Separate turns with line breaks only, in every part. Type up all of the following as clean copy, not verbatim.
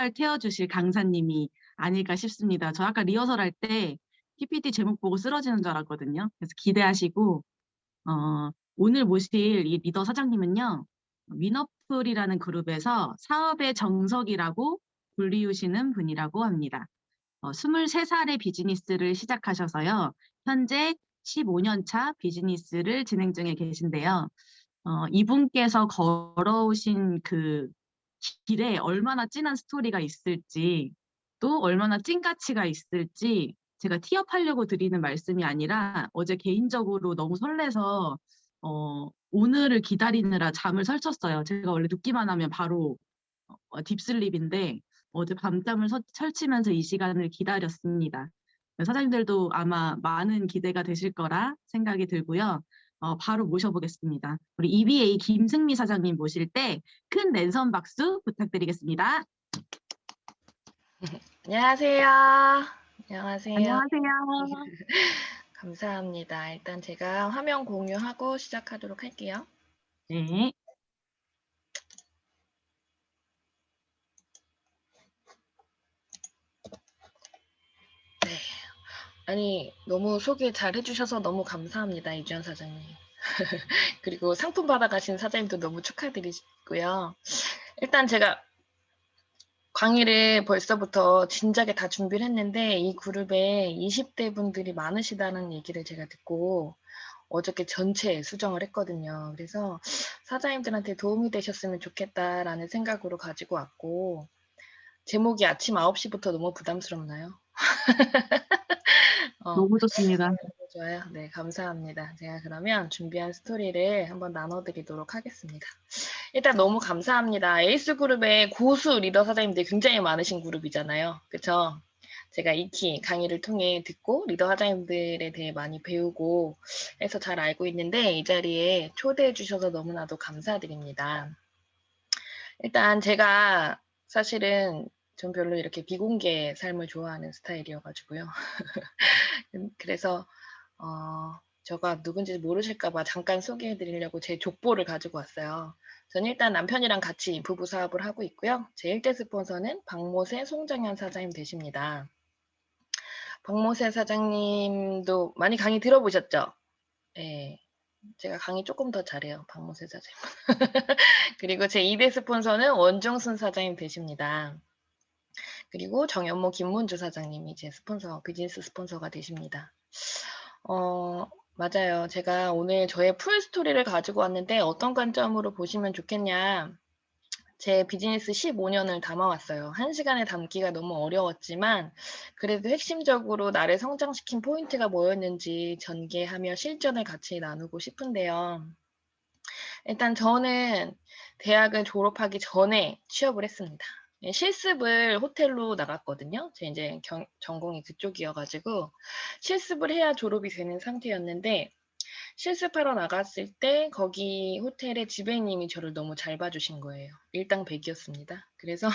태워주실 강사님이 아닐까 싶습니다. 저 아까 리허설 할 때 PPT 제목 보고 쓰러지는 줄 알았거든요. 그래서 기대하시고 오늘 모실 이 리더 사장님은요. 위너풀이라는 그룹에서 사업의 정석이라고 불리우시는 분이라고 합니다. 23살에 비즈니스를 시작하셔서요. 현재 15년 차 비즈니스를 진행 중에 계신데요. 이분께서 걸어오신 그 길에 얼마나 진한 스토리가 있을지, 또 얼마나 찐 가치가 있을지, 제가 티업하려고 드리는 말씀이 아니라 어제 개인적으로 너무 설레서 오늘을 기다리느라 잠을 설쳤어요. 제가 원래 눕기만 하면 바로 딥슬립인데 어제 밤잠을 설치면서 이 시간을 기다렸습니다. 사장님들도 아마 많은 기대가 되실 거라 생각이 들고요. 바로 모셔보겠습니다. 우리 EBA 김승미 사장님 모실 때 큰 랜선 박수 부탁드리겠습니다.
안녕하세요. 안녕하세요.
안녕하세요.
감사합니다. 일단 제가 화면 공유하고 시작하도록 할게요.
네.
네. 아니, 너무 소개 잘 해주셔서 너무 감사합니다. 이주연 사장님. 그리고 상품 받아가신 사장님도 너무 축하드리고요. 일단 제가 강의를 벌써부터 진작에 다 준비를 했는데 이 그룹에 20대 분들이 많으시다는 얘기를 제가 듣고 어저께 전체 수정을 했거든요. 그래서 사장님들한테 도움이 되셨으면 좋겠다라는 생각으로 가지고 왔고, 제목이 아침 9시부터 너무 부담스럽나요?
너무 좋습니다.
좋아요. 네, 감사합니다. 제가 그러면 준비한 스토리를 한번 나눠드리도록 하겠습니다. 일단 너무 감사합니다. 에이스그룹의 고수 리더 사장님들이 굉장히 많으신 그룹이잖아요. 그쵸? 제가 익히 강의를 통해 듣고 리더 사장님들에 대해 많이 배우고 해서 잘 알고 있는데 이 자리에 초대해 주셔서 너무나도 감사드립니다. 일단 제가 사실은 전 별로 이렇게 비공개 삶을 좋아하는 스타일이어가지고요. 그래서 저가 누군지 모르실까봐 잠깐 소개해 드리려고 제 족보를 가지고 왔어요. 저는 일단 남편이랑 같이 부부 사업을 하고 있고요. 제 1대 스폰서는 박모세 송정현 사장님 되십니다. 박모세 사장님도 많이 강의 들어보셨죠? 네. 제가 강의 조금 더 잘해요. 박모세 사장님. 그리고 제 2대 스폰서는 원정순 사장님 되십니다. 그리고 정연모 김문주 사장님이 제 스폰서, 비즈니스 스폰서가 되십니다. 맞아요. 제가 오늘 저의 풀 스토리를 가지고 왔는데 어떤 관점으로 보시면 좋겠냐. 제 비즈니스 15년을 담아왔어요. 1시간에 담기가 너무 어려웠지만 그래도 핵심적으로 나를 성장시킨 포인트가 뭐였는지 전개하며 실전을 같이 나누고 싶은데요. 일단 저는 대학을 졸업하기 전에 취업을 했습니다. 실습을 호텔로 나갔거든요. 제 이제 전공이 그쪽이어가지고 실습을 해야 졸업이 되는 상태였는데 실습하러 나갔을 때 거기 호텔의 지배님이 저를 너무 잘 봐주신 거예요. 일당 100이었습니다. 그래서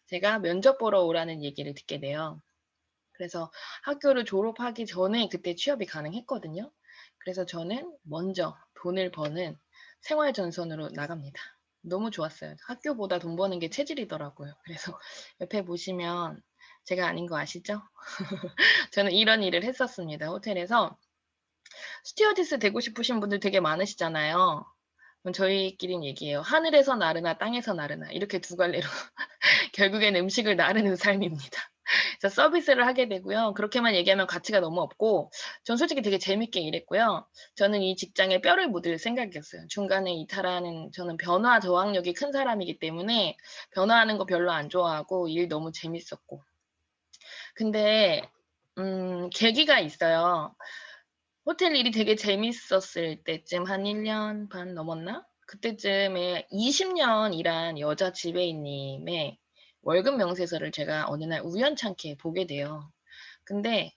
제가 면접 보러 오라는 얘기를 듣게 돼요. 그래서 학교를 졸업하기 전에 그때 취업이 가능했거든요. 그래서 저는 먼저 돈을 버는 생활전선으로 나갑니다. 너무 좋았어요. 학교보다 돈 버는 게 체질이더라고요. 그래서 옆에 보시면 제가 아닌 거 아시죠? 저는 이런 일을 했었습니다. 호텔에서 스튜어디스 되고 싶으신 분들 되게 많으시잖아요. 그럼 저희끼리는 얘기해요. 하늘에서 나르나 땅에서 나르나 이렇게 두 갈래로 결국엔 음식을 나르는 삶입니다. 그래서 서비스를 하게 되고요. 그렇게만 얘기하면 가치가 너무 없고 전 솔직히 되게 재밌게 일했고요. 저는 이 직장에 뼈를 묻을 생각이었어요. 중간에 이탈하는 저는 변화 저항력이 큰 사람이기 때문에 변화하는 거 별로 안 좋아하고 일 너무 재밌었고 근데 계기가 있어요. 호텔 일이 되게 재밌었을 때쯤 한 1년 반 넘었나? 그때쯤에 20년 일한 여자 지배인님의 월급 명세서를 제가 어느 날 우연찮게 보게 돼요. 근데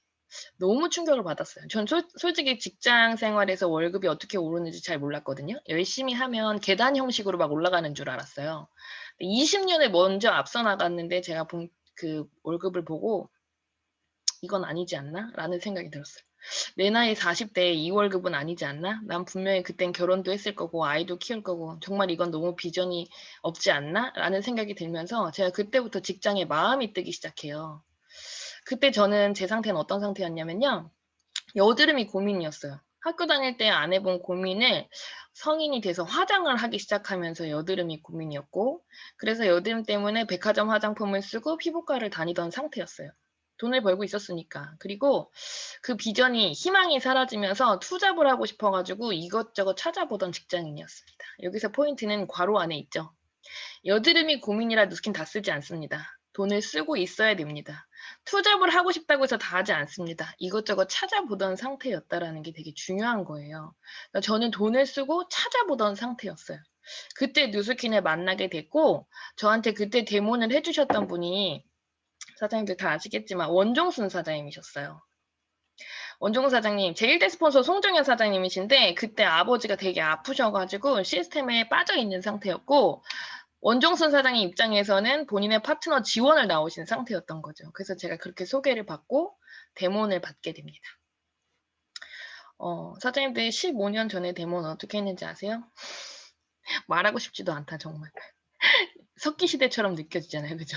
너무 충격을 받았어요. 전 솔직히 직장 생활에서 월급이 어떻게 오르는지 잘 몰랐거든요. 열심히 하면 계단 형식으로 막 올라가는 줄 알았어요. 20년을 먼저 앞서 나갔는데 제가 본 그 월급을 보고 이건 아니지 않나? 라는 생각이 들었어요. 내 나이 40대에 이 월급은 아니지 않나? 난 분명히 그땐 결혼도 했을 거고 아이도 키울 거고 정말 이건 너무 비전이 없지 않나? 라는 생각이 들면서 제가 그때부터 직장에 마음이 뜨기 시작해요. 그때 저는 제 상태는 어떤 상태였냐면요. 여드름이 고민이었어요. 학교 다닐 때 안 해본 고민을 성인이 돼서 화장을 하기 시작하면서 여드름이 고민이었고, 그래서 여드름 때문에 백화점 화장품을 쓰고 피부과를 다니던 상태였어요. 돈을 벌고 있었으니까. 그리고 그 비전이 희망이 사라지면서 투잡을 하고 싶어가지고 이것저것 찾아보던 직장인이었습니다. 여기서 포인트는 괄호 안에 있죠. 여드름이 고민이라 누스킨 다 쓰지 않습니다. 돈을 쓰고 있어야 됩니다. 투잡을 하고 싶다고 해서 다 하지 않습니다. 이것저것 찾아보던 상태였다라는 게 되게 중요한 거예요. 그러니까 저는 돈을 쓰고 찾아보던 상태였어요. 그때 누스킨을 만나게 됐고 저한테 그때 데모를 해주셨던 분이 사장님들 다 아시겠지만 원종순 사장님이셨어요. 원종순 사장님, 제1대 스폰서 송정현 사장님이신데 그때 아버지가 되게 아프셔가지고 시스템에 빠져있는 상태였고 원종순 사장님 입장에서는 본인의 파트너 지원을 나오신 상태였던 거죠. 그래서 제가 그렇게 소개를 받고 데모를 받게 됩니다. 사장님들 15년 전에 데모는 어떻게 했는지 아세요? 말하고 싶지도 않다 정말. 석기 시대처럼 느껴지잖아요. 그죠?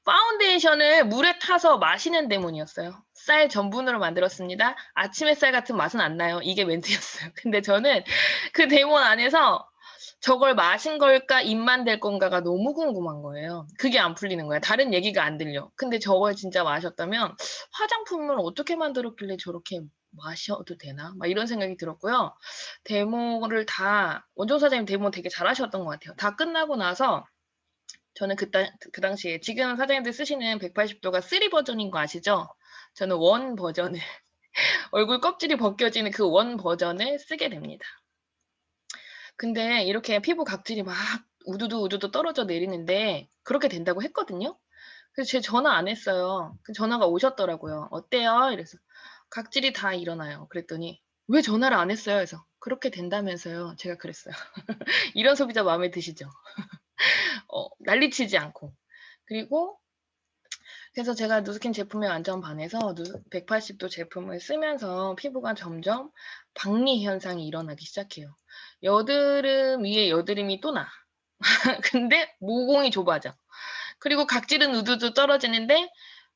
파운데이션을 물에 타서 마시는 데모니었어요. 쌀 전분으로 만들었습니다. 아침 햇살 같은 맛은 안 나요. 이게 멘트였어요. 근데 저는 그 데모 안에서 저걸 마신 걸까 입만 될 건가가 너무 궁금한 거예요. 그게 안 풀리는 거예요. 다른 얘기가 안 들려. 근데 저걸 진짜 마셨다면 화장품을 어떻게 만들었길래 저렇게 마셔도 되나? 막 이런 생각이 들었고요. 데모를 원종 사장님 데모 되게 잘하셨던 것 같아요. 다 끝나고 나서 저는 그 당시에 지금 사장님들 쓰시는 180도가 3 버전인 거 아시죠? 저는 1 버전을 얼굴 껍질이 벗겨지는 그 1 버전을 쓰게 됩니다. 근데 이렇게 피부 각질이 막 우두두 떨어져 내리는데 그렇게 된다고 했거든요. 그래서 제 전화 안 했어요. 그 전화가 오셨더라고요. 어때요? 이래서 각질이 다 일어나요. 그랬더니 왜 전화를 안 했어요? 그래서 그렇게 된다면서요. 제가 그랬어요. 이런 소비자 마음에 드시죠? 난리치지 않고. 그리고 그래서 제가 누스킨 제품에 완전 반해서 180도 제품을 쓰면서 피부가 점점 박리 현상이 일어나기 시작해요. 여드름 위에 여드름이 또 나. 근데 모공이 좁아져. 그리고 각질은 우두두 떨어지는데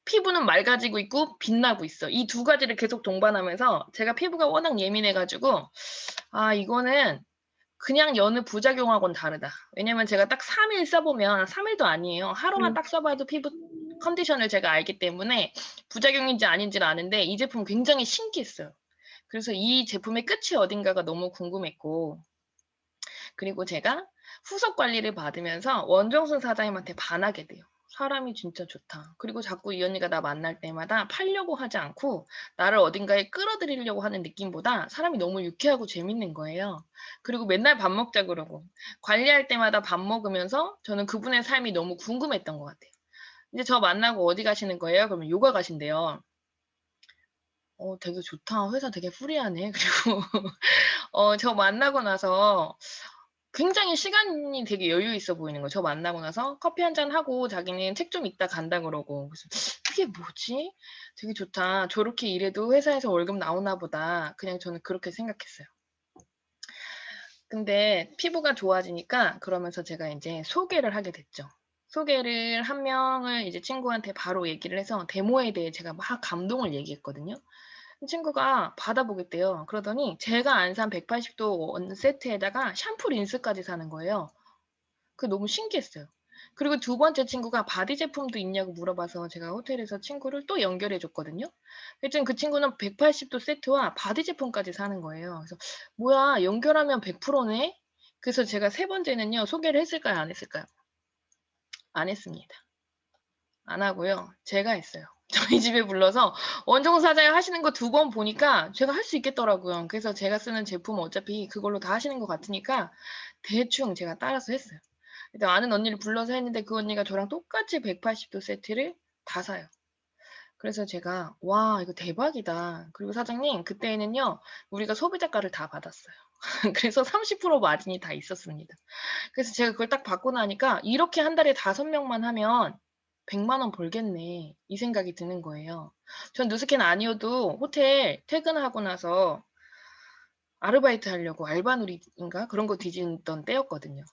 피부는 맑아지고 있고 빛나고 있어. 이 두 가지를 계속 동반하면서 제가 피부가 워낙 예민해가지고 이거는 그냥 여느 부작용하고는 다르다. 왜냐면 제가 딱 3일 써보면 3일도 아니에요. 하루만 딱 써봐도 피부 컨디션을 제가 알기 때문에 부작용인지 아닌지를 아는데 이 제품 굉장히 신기했어요. 그래서 이 제품의 끝이 어딘가가 너무 궁금했고 그리고 제가 후속 관리를 받으면서 원종순 사장님한테 반하게 돼요. 사람이 진짜 좋다. 그리고 자꾸 이 언니가 나 만날 때마다 팔려고 하지 않고 나를 어딘가에 끌어들이려고 하는 느낌보다 사람이 너무 유쾌하고 재밌는 거예요. 그리고 맨날 밥 먹자 그러고 관리할 때마다 밥 먹으면서 저는 그분의 삶이 너무 궁금했던 것 같아요. 이제 저 만나고 어디 가시는 거예요? 그러면 요가 가신대요. 되게 좋다. 회사 되게 프리하네. 그리고 저 만나고 나서 굉장히 시간이 되게 여유 있어 보이는 거예요. 저 만나고 나서 커피 한잔 하고 자기는 책 좀 읽다 간다 그러고. 그래서 이게 뭐지? 되게 좋다. 저렇게 일해도 회사에서 월급 나오나 보다. 그냥 저는 그렇게 생각했어요. 근데 피부가 좋아지니까 그러면서 제가 이제 소개를 하게 됐죠. 소개를 한 명을 이제 친구한테 바로 얘기를 해서 데모에 대해 제가 막 감동을 얘기했거든요. 친구가 받아보겠대요. 그러더니 제가 안 산 180도 원 세트에다가 샴푸 린스까지 사는 거예요. 그게 너무 신기했어요. 그리고 두 번째 친구가 바디 제품도 있냐고 물어봐서 제가 호텔에서 친구를 또 연결해 줬거든요. 그랬더니 그 친구는 180도 세트와 바디 제품까지 사는 거예요. 그래서 뭐야 연결하면 100%네? 그래서 제가 세 번째는요. 소개를 했을까요? 안 했을까요? 안 했습니다. 안 하고요. 제가 했어요. 저희 집에 불러서 원종 사장님 하시는 거 2번 보니까 제가 할 수 있겠더라고요. 그래서 제가 쓰는 제품 어차피 그걸로 다 하시는 것 같으니까 대충 제가 따라서 했어요. 일단 아는 언니를 불러서 했는데 그 언니가 저랑 똑같이 180도 세트를 다 사요. 그래서 제가 와 이거 대박이다. 그리고 사장님 그때는요 우리가 소비자가를 다 받았어요. 그래서 30% 마진이 다 있었습니다. 그래서 제가 그걸 딱 받고 나니까 이렇게 한 달에 5명만 하면 100만 원 벌겠네. 이 생각이 드는 거예요. 전 누스캔 아니어도 호텔 퇴근하고 나서 아르바이트 하려고 알바누리인가 그런 거 뒤지던 때였거든요.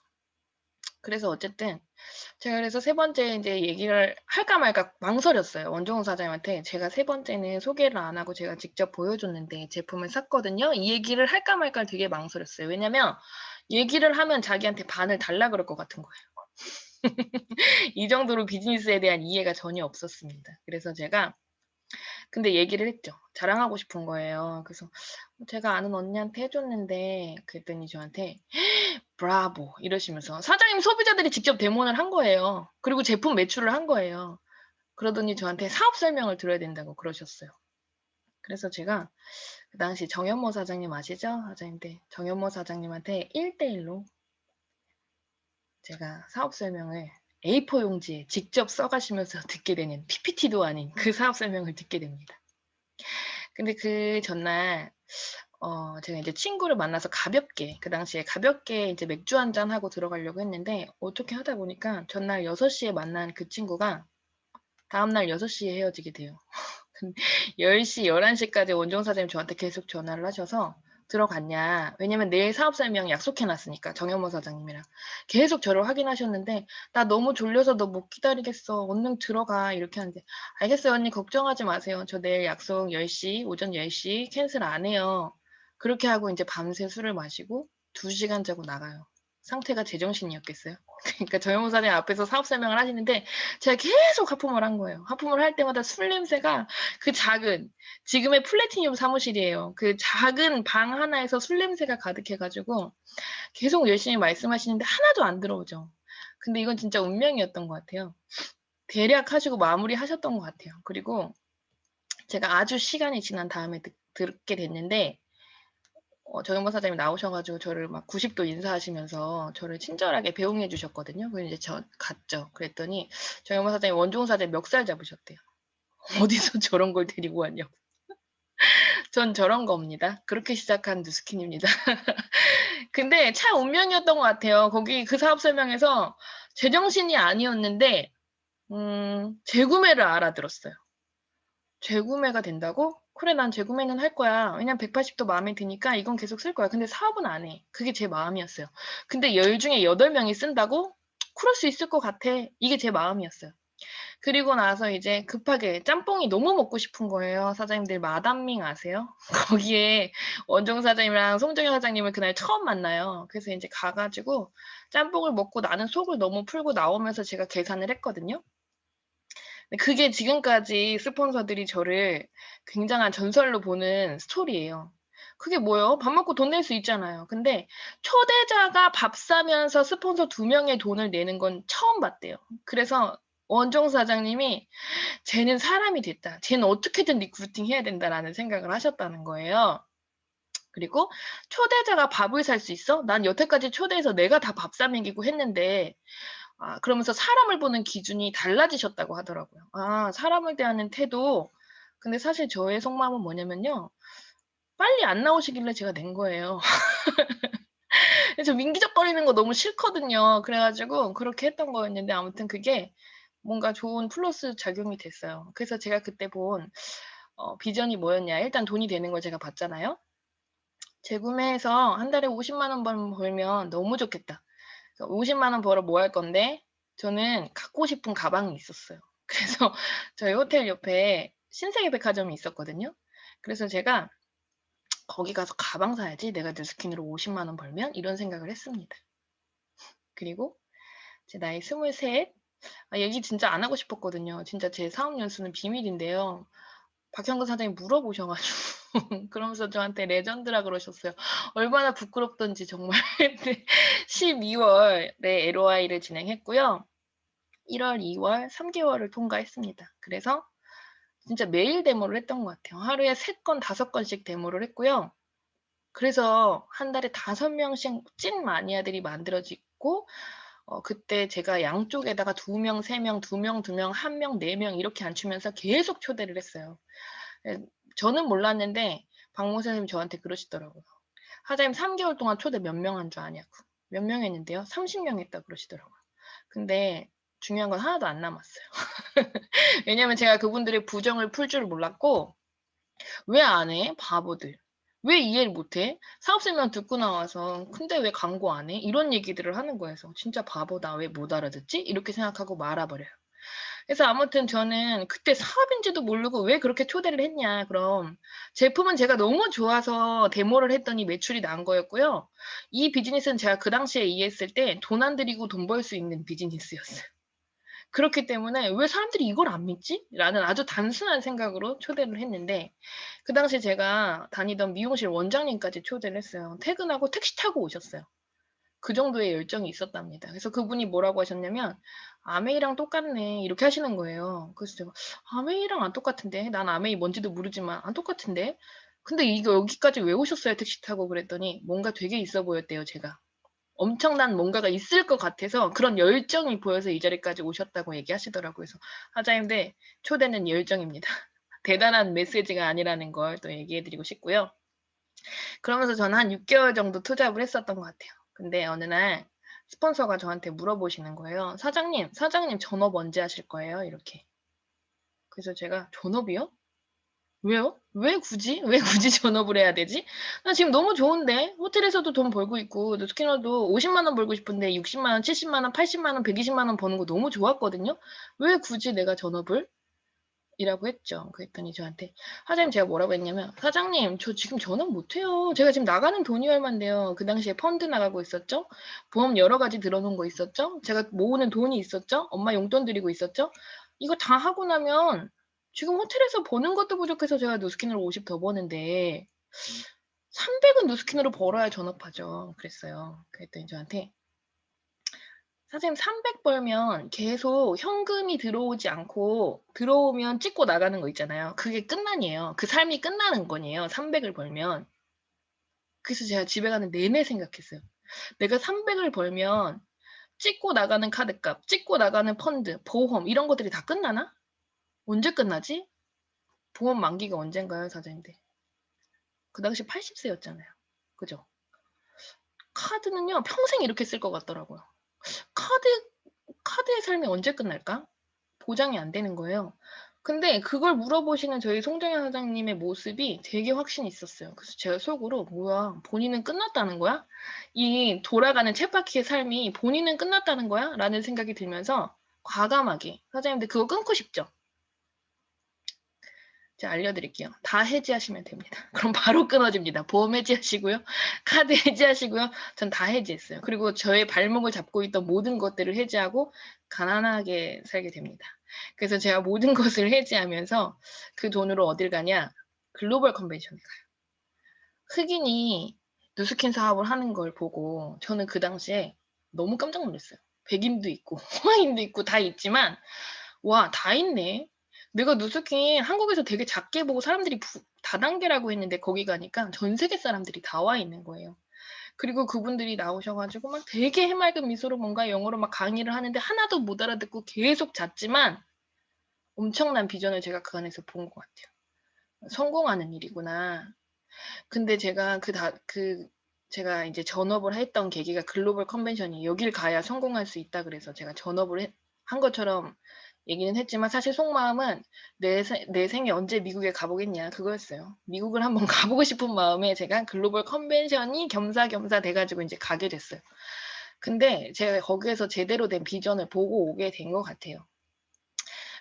그래서 어쨌든 제가 그래서 세 번째 이제 얘기를 할까 말까 망설였어요. 원종우 사장님한테 제가 세 번째는 소개를 안 하고 제가 직접 보여줬는데 제품을 샀거든요. 이 얘기를 할까 말까 되게 망설였어요. 왜냐면 얘기를 하면 자기한테 반을 달라 그럴 것 같은 거예요. 이 정도로 비즈니스에 대한 이해가 전혀 없었습니다. 그래서 제가 근데 얘기를 했죠. 자랑하고 싶은 거예요. 그래서 제가 아는 언니한테 해줬는데 그랬더니 저한테 브라보 이러시면서 사장님 소비자들이 직접 데모를 한 거예요. 그리고 제품 매출을 한 거예요. 그러더니 저한테 사업 설명을 들어야 된다고 그러셨어요. 그래서 제가 그 당시 정현모 사장님 아시죠? 사장님들 정현모 사장님한테 1대1로 제가 사업 설명을 A4 용지에 직접 써가시면서 듣게 되는 PPT도 아닌 그 사업 설명을 듣게 됩니다. 근데 그 전날 제가 이제 친구를 만나서 가볍게 그 당시에 가볍게 이제 맥주 한잔 하고 들어가려고 했는데 어떻게 하다 보니까 전날 6시에 만난 그 친구가 다음날 6시에 헤어지게 돼요. 10시, 11시까지 원종 사장님 저한테 계속 전화를 하셔서 들어갔냐. 왜냐면 내일 사업 설명 약속해 놨으니까 정현모 사장님이랑 계속 저를 확인하셨는데 나 너무 졸려서 너 못 기다리겠어. 얼른 들어가. 이렇게 하는데 알겠어요 언니 걱정하지 마세요. 저 내일 약속 10시, 오전 10시 캔슬 안 해요. 그렇게 하고 이제 밤새 술을 마시고 2시간 자고 나가요. 상태가 제정신이었겠어요? 그러니까 정현모 사장님 앞에서 사업 설명을 하시는데 제가 계속 하품을 한 거예요. 하품을 할 때마다 술 냄새가 그 작은 지금의 플래티늄 사무실이에요. 그 작은 방 하나에서 술 냄새가 가득해가지고 계속 열심히 말씀하시는데 하나도 안 들어오죠. 근데 이건 진짜 운명이었던 것 같아요. 대략 하시고 마무리 하셨던 것 같아요. 그리고 제가 아주 시간이 지난 다음에 듣게 됐는데 정현모 사장님이 나오셔가지고 저를 막 90도 인사하시면서 저를 친절하게 배웅해 주셨거든요. 그래서 이제 저 갔죠. 그랬더니 정현모 사장님 원종우 사장님 멱살 잡으셨대요. 어디서 저런 걸 데리고 왔냐고. 전 저런 겁니다. 그렇게 시작한 뉴스킨입니다. 근데 참 운명이었던 것 같아요. 거기 그 사업 설명에서 제정신이 아니었는데 재구매를 알아들었어요. 재구매가 된다고? 그래 난 재구매는 할 거야. 왜냐면 180도 마음에 드니까 이건 계속 쓸 거야. 근데 사업은 안 해. 그게 제 마음이었어요. 근데 10 중에 8명이 쓴다고? 그럴 수 있을 것 같아. 이게 제 마음이었어요. 그리고 나서 이제 급하게 짬뽕이 너무 먹고 싶은 거예요. 사장님들 마담밍 아세요? 거기에 원종 사장님이랑 송정현 사장님을 그날 처음 만나요. 그래서 이제 가가지고 짬뽕을 먹고 나는 속을 너무 풀고 나오면서 제가 계산을 했거든요. 그게 지금까지 스폰서들이 저를 굉장한 전설로 보는 스토리예요. 그게 뭐예요? 밥 먹고 돈 낼 수 있잖아요. 근데 초대자가 밥 사면서 스폰서 2명의 돈을 내는 건 처음 봤대요. 그래서 원종 사장님이 쟤는 사람이 됐다. 쟤는 어떻게든 리크루팅 해야 된다라는 생각을 하셨다는 거예요. 그리고 초대자가 밥을 살 수 있어? 난 여태까지 초대해서 내가 다 밥 사 먹이고 했는데 그러면서 사람을 보는 기준이 달라지셨다고 하더라고요. 사람을 대하는 태도. 근데 사실 저의 속마음은 뭐냐면요. 빨리 안 나오시길래 제가 낸 거예요. 저 민기적거리는 거 너무 싫거든요. 그래가지고 그렇게 했던 거였는데 아무튼 그게 뭔가 좋은 플러스 작용이 됐어요. 그래서 제가 그때 본 비전이 뭐였냐. 일단 돈이 되는 걸 제가 봤잖아요. 재구매해서 한 달에 50만 원 벌면 너무 좋겠다. 50만 원 벌어 뭐 할 건데 저는 갖고 싶은 가방이 있었어요. 그래서 저희 호텔 옆에 신세계 백화점이 있었거든요. 그래서 제가 거기 가서 가방 사야지 내가 뉴스킨으로 50만 원 벌면 이런 생각을 했습니다. 그리고 제 나이 23 얘기 진짜 안 하고 싶었거든요. 진짜 제 사업 연수는 비밀인데요. 박형근 사장님 물어보셔가지고 그러면서 저한테 레전드라 그러셨어요. 얼마나 부끄럽던지 정말. 12월에 LOI를 진행했고요. 1월, 2월, 3개월을 통과했습니다. 그래서 진짜 매일 데모를 했던 것 같아요. 하루에 3건, 5건씩 데모를 했고요. 그래서 한 달에 5명씩 찐 마니아들이 만들어지고 그때 제가 양쪽에다가 2명, 3명, 2명, 2명, 1명, 4명 이렇게 앉히면서 계속 초대를 했어요. 저는 몰랐는데 박모 선생님이 저한테 그러시더라고요. 사장님 3개월 동안 초대 몇 명 한 줄 아냐고. 몇 명 했는데요? 30명 했다 그러시더라고요. 근데 중요한 건 하나도 안 남았어요. 왜냐면 제가 그분들의 부정을 풀 줄 몰랐고 '왜 안 해? 바보들. 왜 이해를 못 해? 사업 설명 듣고 나와서 근데 왜 광고 안 해?' 이런 얘기들을 하는 거예요. 그래서 '진짜 바보다. 왜 못 알아듣지?' 이렇게 생각하고 말아 버려요. 그래서 아무튼 저는 그때 사업인지도 모르고 '왜 그렇게 초대를 했냐.' 그럼 제품은 제가 너무 좋아서 데모를 했더니 매출이 난 거였고요. 이 비즈니스는 제가 그 당시에 이해했을 때 돈 안 들이고 돈 벌 수 있는 비즈니스였어요. 그렇기 때문에 '왜 사람들이 이걸 안 믿지?' 라는 아주 단순한 생각으로 초대를 했는데 그 당시에 제가 다니던 미용실 원장님까지 초대를 했어요. 퇴근하고 택시 타고 오셨어요. 그 정도의 열정이 있었답니다. 그래서 그분이 뭐라고 하셨냐면 "아메이랑 똑같네." 이렇게 하시는 거예요. 그래서 제가 "아메이랑 안 똑같은데. 난 아메이 뭔지도 모르지만 안 똑같은데." 근데 이거 여기까지 왜 오셨어요 택시 타고 그랬더니 뭔가 되게 있어 보였대요 제가. 엄청난 뭔가가 있을 것 같아서 그런 열정이 보여서 이 자리까지 오셨다고 얘기하시더라고요. 그래서 "하자인데 초대는 열정입니다." 대단한 메시지가 아니라는 걸 또 얘기해 드리고 싶고요. 그러면서 저는 한 6개월 정도 투잡을 했었던 것 같아요. 근데 어느 날 스폰서가 저한테 물어보시는 거예요. 사장님 전업 언제 하실 거예요?" 이렇게. 그래서 제가 "전업이요? 왜요? 왜 굳이? 왜 굳이 전업을 해야 되지? 나 지금 너무 좋은데 호텔에서도 돈 벌고 있고 스키너도 50만 원 벌고 싶은데 60만 원, 70만 원, 80만 원, 120만 원 버는 거 너무 좋았거든요. 왜 굳이 내가 전업을?" 이라고 했죠. 그랬더니 저한테 사장님 제가 뭐라고 했냐면 "사장님 저 지금 전업 못 해요. 제가 지금 나가는 돈이 얼만데요." 그 당시에 펀드 나가고 있었죠. 보험 여러 가지 들어 놓은 거 있었죠. 제가 모으는 돈이 있었죠. 엄마 용돈 드리고 있었죠. 이거 다 하고 나면 지금 호텔에서 버는 것도 부족해서 제가 누스킨으로 50 더 버는데 300은 누스킨으로 벌어야 전업하죠. 그랬어요. 그랬더니 저한테 "선생님 300 벌면 계속 현금이 들어오지 않고 들어오면 찍고 나가는 거 있잖아요. 그게 끝난이에요. 그 삶이 끝나는 거예요 300을 벌면." 그래서 제가 집에 가는 내내 생각했어요. '내가 300을 벌면 찍고 나가는 카드값, 찍고 나가는 펀드, 보험 이런 것들이 다 끝나나? 언제 끝나지? 보험 만기가 언젠가요 사장님들?' 그 당시 80 세였잖아요. 그죠? 카드는요 평생 이렇게 쓸 것 같더라고요. 카드 카드의 삶이 언제 끝날까? 보장이 안 되는 거예요. 근데 그걸 물어보시는 저희 송정현 사장님의 모습이 되게 확신이 있었어요. 그래서 제가 속으로 '뭐야 본인은 끝났다는 거야? 이 돌아가는 쳇바퀴의 삶이 본인은 끝났다는 거야?' 라는 생각이 들면서 과감하게 사장님들 그거 끊고 싶죠? 제가 알려드릴게요. 다 해지하시면 됩니다. 그럼 바로 끊어집니다. 보험 해지하시고요. 카드 해지하시고요. 전 다 해지했어요. 그리고 저의 발목을 잡고 있던 모든 것들을 해지하고 가난하게 살게 됩니다. 그래서 제가 모든 것을 해지하면서 그 돈으로 어딜 가냐? 글로벌 컨벤션에 가요. 흑인이 누스킨 사업을 하는 걸 보고 저는 그 당시에 너무 깜짝 놀랐어요. 백인도 있고 호황인도 있고 다 있지만 '와 다 있네.' 내가 누스킨 한국에서 되게 작게 보고 사람들이 다단계라고 했는데 거기 가니까 전 세계 사람들이 다 와 있는 거예요. 그리고 그분들이 나오셔 가지고 막 되게 해맑은 미소로 뭔가 영어로 막 강의를 하는데 하나도 못 알아듣고 계속 잤지만 엄청난 비전을 제가 그 안에서 본 것 같아요. '성공하는 일이구나.' 근데 제가 제가 인제 전업을 했던 계기가 글로벌 컨벤션이 '여길 가야 성공할 수 있다.' 그래서 제가 전업을 한 것처럼 얘기는 했지만 사실 속마음은 '내 생에 언제 미국에 가 보겠냐.' 그거였어요. 미국을 한번 가 보고 싶은 마음에 제가 글로벌 컨벤션이 겸사겸사 돼 가지고 인제 가게 됐어요. 근데 제가 거기에서 제대로 된 비전을 보고 오게 된 것 같아요.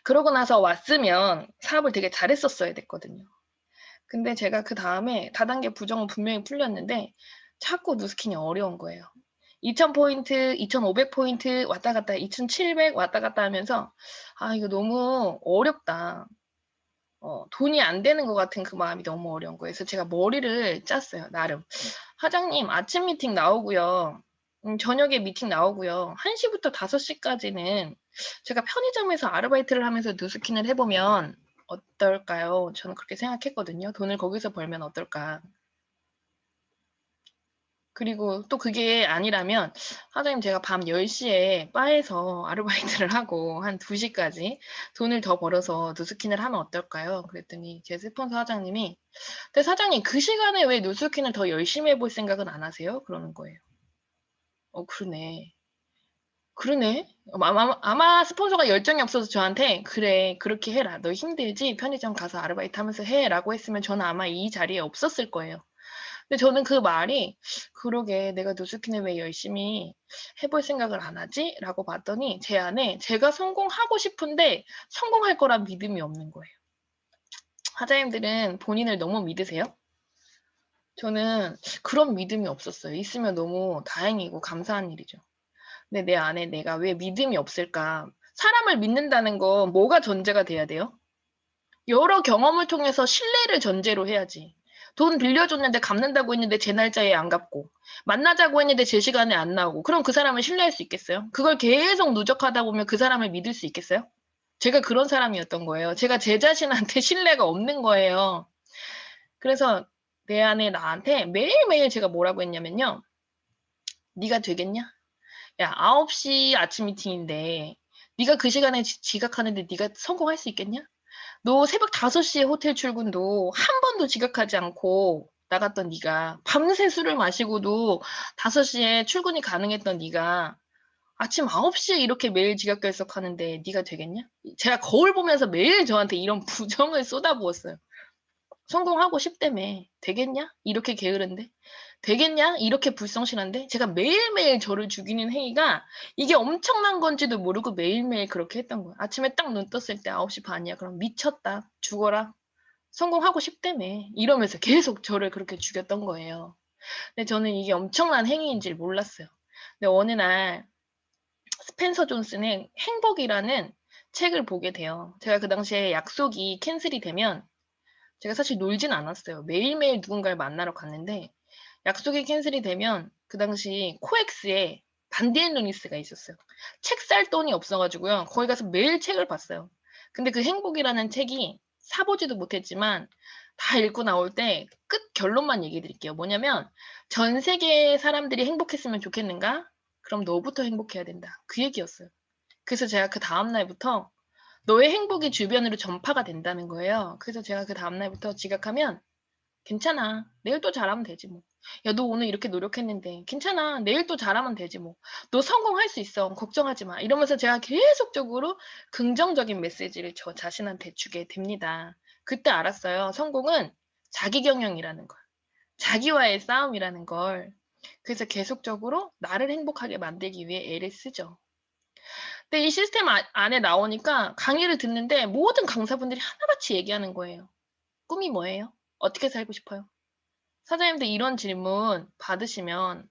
그러고 나서 왔으면 사업을 되게 잘했었어야 됐거든요. 근데 제가 그다음에 다단계 부정은 분명히 풀렸는데 자꾸 누스킨이 어려운 거예요. 2,000 포인트, 2,500 포인트 왔다 갔다 2,700 왔다 갔다 하면서 '아 이거 너무 어렵다.' 돈이 안 되는 것 같은 그 마음이 너무 어려운 거예요. 그래서 제가 머리를 짰어요 나름. "사장님 아침 미팅 나오고요. 저녁에 미팅 나오고요. 1 시부터 5 시까지는 제가 편의점에서 아르바이트를 하면서 누스킨을 해 보면 어떨까요?" 저는 그렇게 생각했거든요. '돈을 거기서 벌면 어떨까.' 그리고 또 그게 아니라면 "사장님 제가 밤 10 시에 바에서 아르바이트를 하고 한 2 시까지 돈을 더 벌어서 누스킨을 하면 어떨까요?" 그랬더니 제 스폰서 사장님이 "근데 사장님 그 시간에 왜 누스킨을 더 열심히 해볼 생각은 안 하세요?" 그러는 거예요. 그러네. 그러네. 아마 스폰서가 열정이 없어서 저한테 "그래. 그렇게 해라. 너 힘들지? 편의점 가서 아르바이트 하면서 해."라고 했으면 저는 아마 이 자리에 없었을 거예요. 근데 저는 그 말이 '그러게 내가 누수키는 왜 열심히 해볼 생각을 안 하지?'라고 봤더니 제 안에 제가 성공하고 싶은데 성공할 거란 믿음이 없는 거예요. 하자님들은 본인을 너무 믿으세요? 저는 그런 믿음이 없었어요. 있으면 너무 다행이고 감사한 일이죠. 근데 내 안에 내가 왜 믿음이 없을까? 사람을 믿는다는 건 뭐가 전제가 돼야 돼요? 여러 경험을 통해서 신뢰를 전제로 해야지. 돈 빌려줬는데 갚는다고 했는데 제 날짜에 안 갚고, 만나자고 했는데 제 시간에 안 나오고, 그럼 그 사람을 신뢰할 수 있겠어요? 그걸 계속 누적하다 보면 그 사람을 믿을 수 있겠어요? 제가 그런 사람이었던 거예요. 제가 제 자신한테 신뢰가 없는 거예요. 그래서 내 안에 나한테 매일매일 제가 뭐라고 했냐면요. 네가 되겠냐? 야, 9시 아침 미팅인데 네가 그 시간에 지각하는데 네가 성공할 수 있겠냐? 너 새벽 5시에 호텔 출근도 한 번도 지각하지 않고 나갔던 네가 밤새 술을 마시고도 5시에 출근이 가능했던 네가 아침 9시에 이렇게 매일 지각 결석하는데 네가 되겠냐? 제가 거울 보면서 매일 저한테 이런 부정을 쏟아부었어요. 성공하고 싶다며. 되겠냐? 이렇게 게으른데. 되겠냐? 이렇게 불성실한데. 제가 매일매일 저를 죽이는 행위가 이게 엄청난 건지도 모르고 매일매일 그렇게 했던 거예요. 아침에 딱 눈 떴을 때 9시 반이야. 그럼 미쳤다. 죽어라. 성공하고 싶다며. 이러면서 계속 저를 그렇게 죽였던 거예요. 근데 저는 이게 엄청난 행위인지를 몰랐어요. 근데 어느 날 스펜서 존슨의 행복이라는 책을 보게 돼요. 제가 그 당시에 약속이 캔슬이 되면 제가 사실 놀진 않았어요. 매일매일 누군가를 만나러 갔는데 약속이 캔슬이 되면 그 당시 코엑스에 반디앤 루니스가 있었어요. 책 살 돈이 없어 가지고요. 거기 가서 매일 책을 봤어요. 근데 그 행복이라는 책이 사 보지도 못했지만 다 읽고 나올 때 끝 결론만 얘기해 드릴게요. 뭐냐면 "전 세계의 사람들이 행복했으면 좋겠는가? 그럼 너부터 행복해야 된다." 그 얘기였어요. 그래서 제가 그다음 날부터 너의 행복이 주변으로 전파가 된다는 거예요. 그래서 제가 그다음 날부터 지각하면 "괜찮아. 내일 또 잘하면 되지 뭐. 야, 너 오늘 이렇게 노력했는데 괜찮아. 내일 또 잘하면 되지 뭐. 너 성공할 수 있어. 걱정하지 마." 이러면서 제가 계속적으로 긍정적인 메시지를 저 자신한테 주게 됩니다. 그때 알았어요. 성공은 자기 경영이라는 걸. 자기와의 싸움이라는 걸. 그래서 계속적으로 나를 행복하게 만들기 위해 애를 쓰죠. 근데 이 시스템 안에 나오니까 강의를 듣는데 모든 강사분들이 하나같이 얘기하는 거예요. "꿈이 뭐예요? 어떻게 살고 싶어요?" 사장님들 이런 질문 받으시면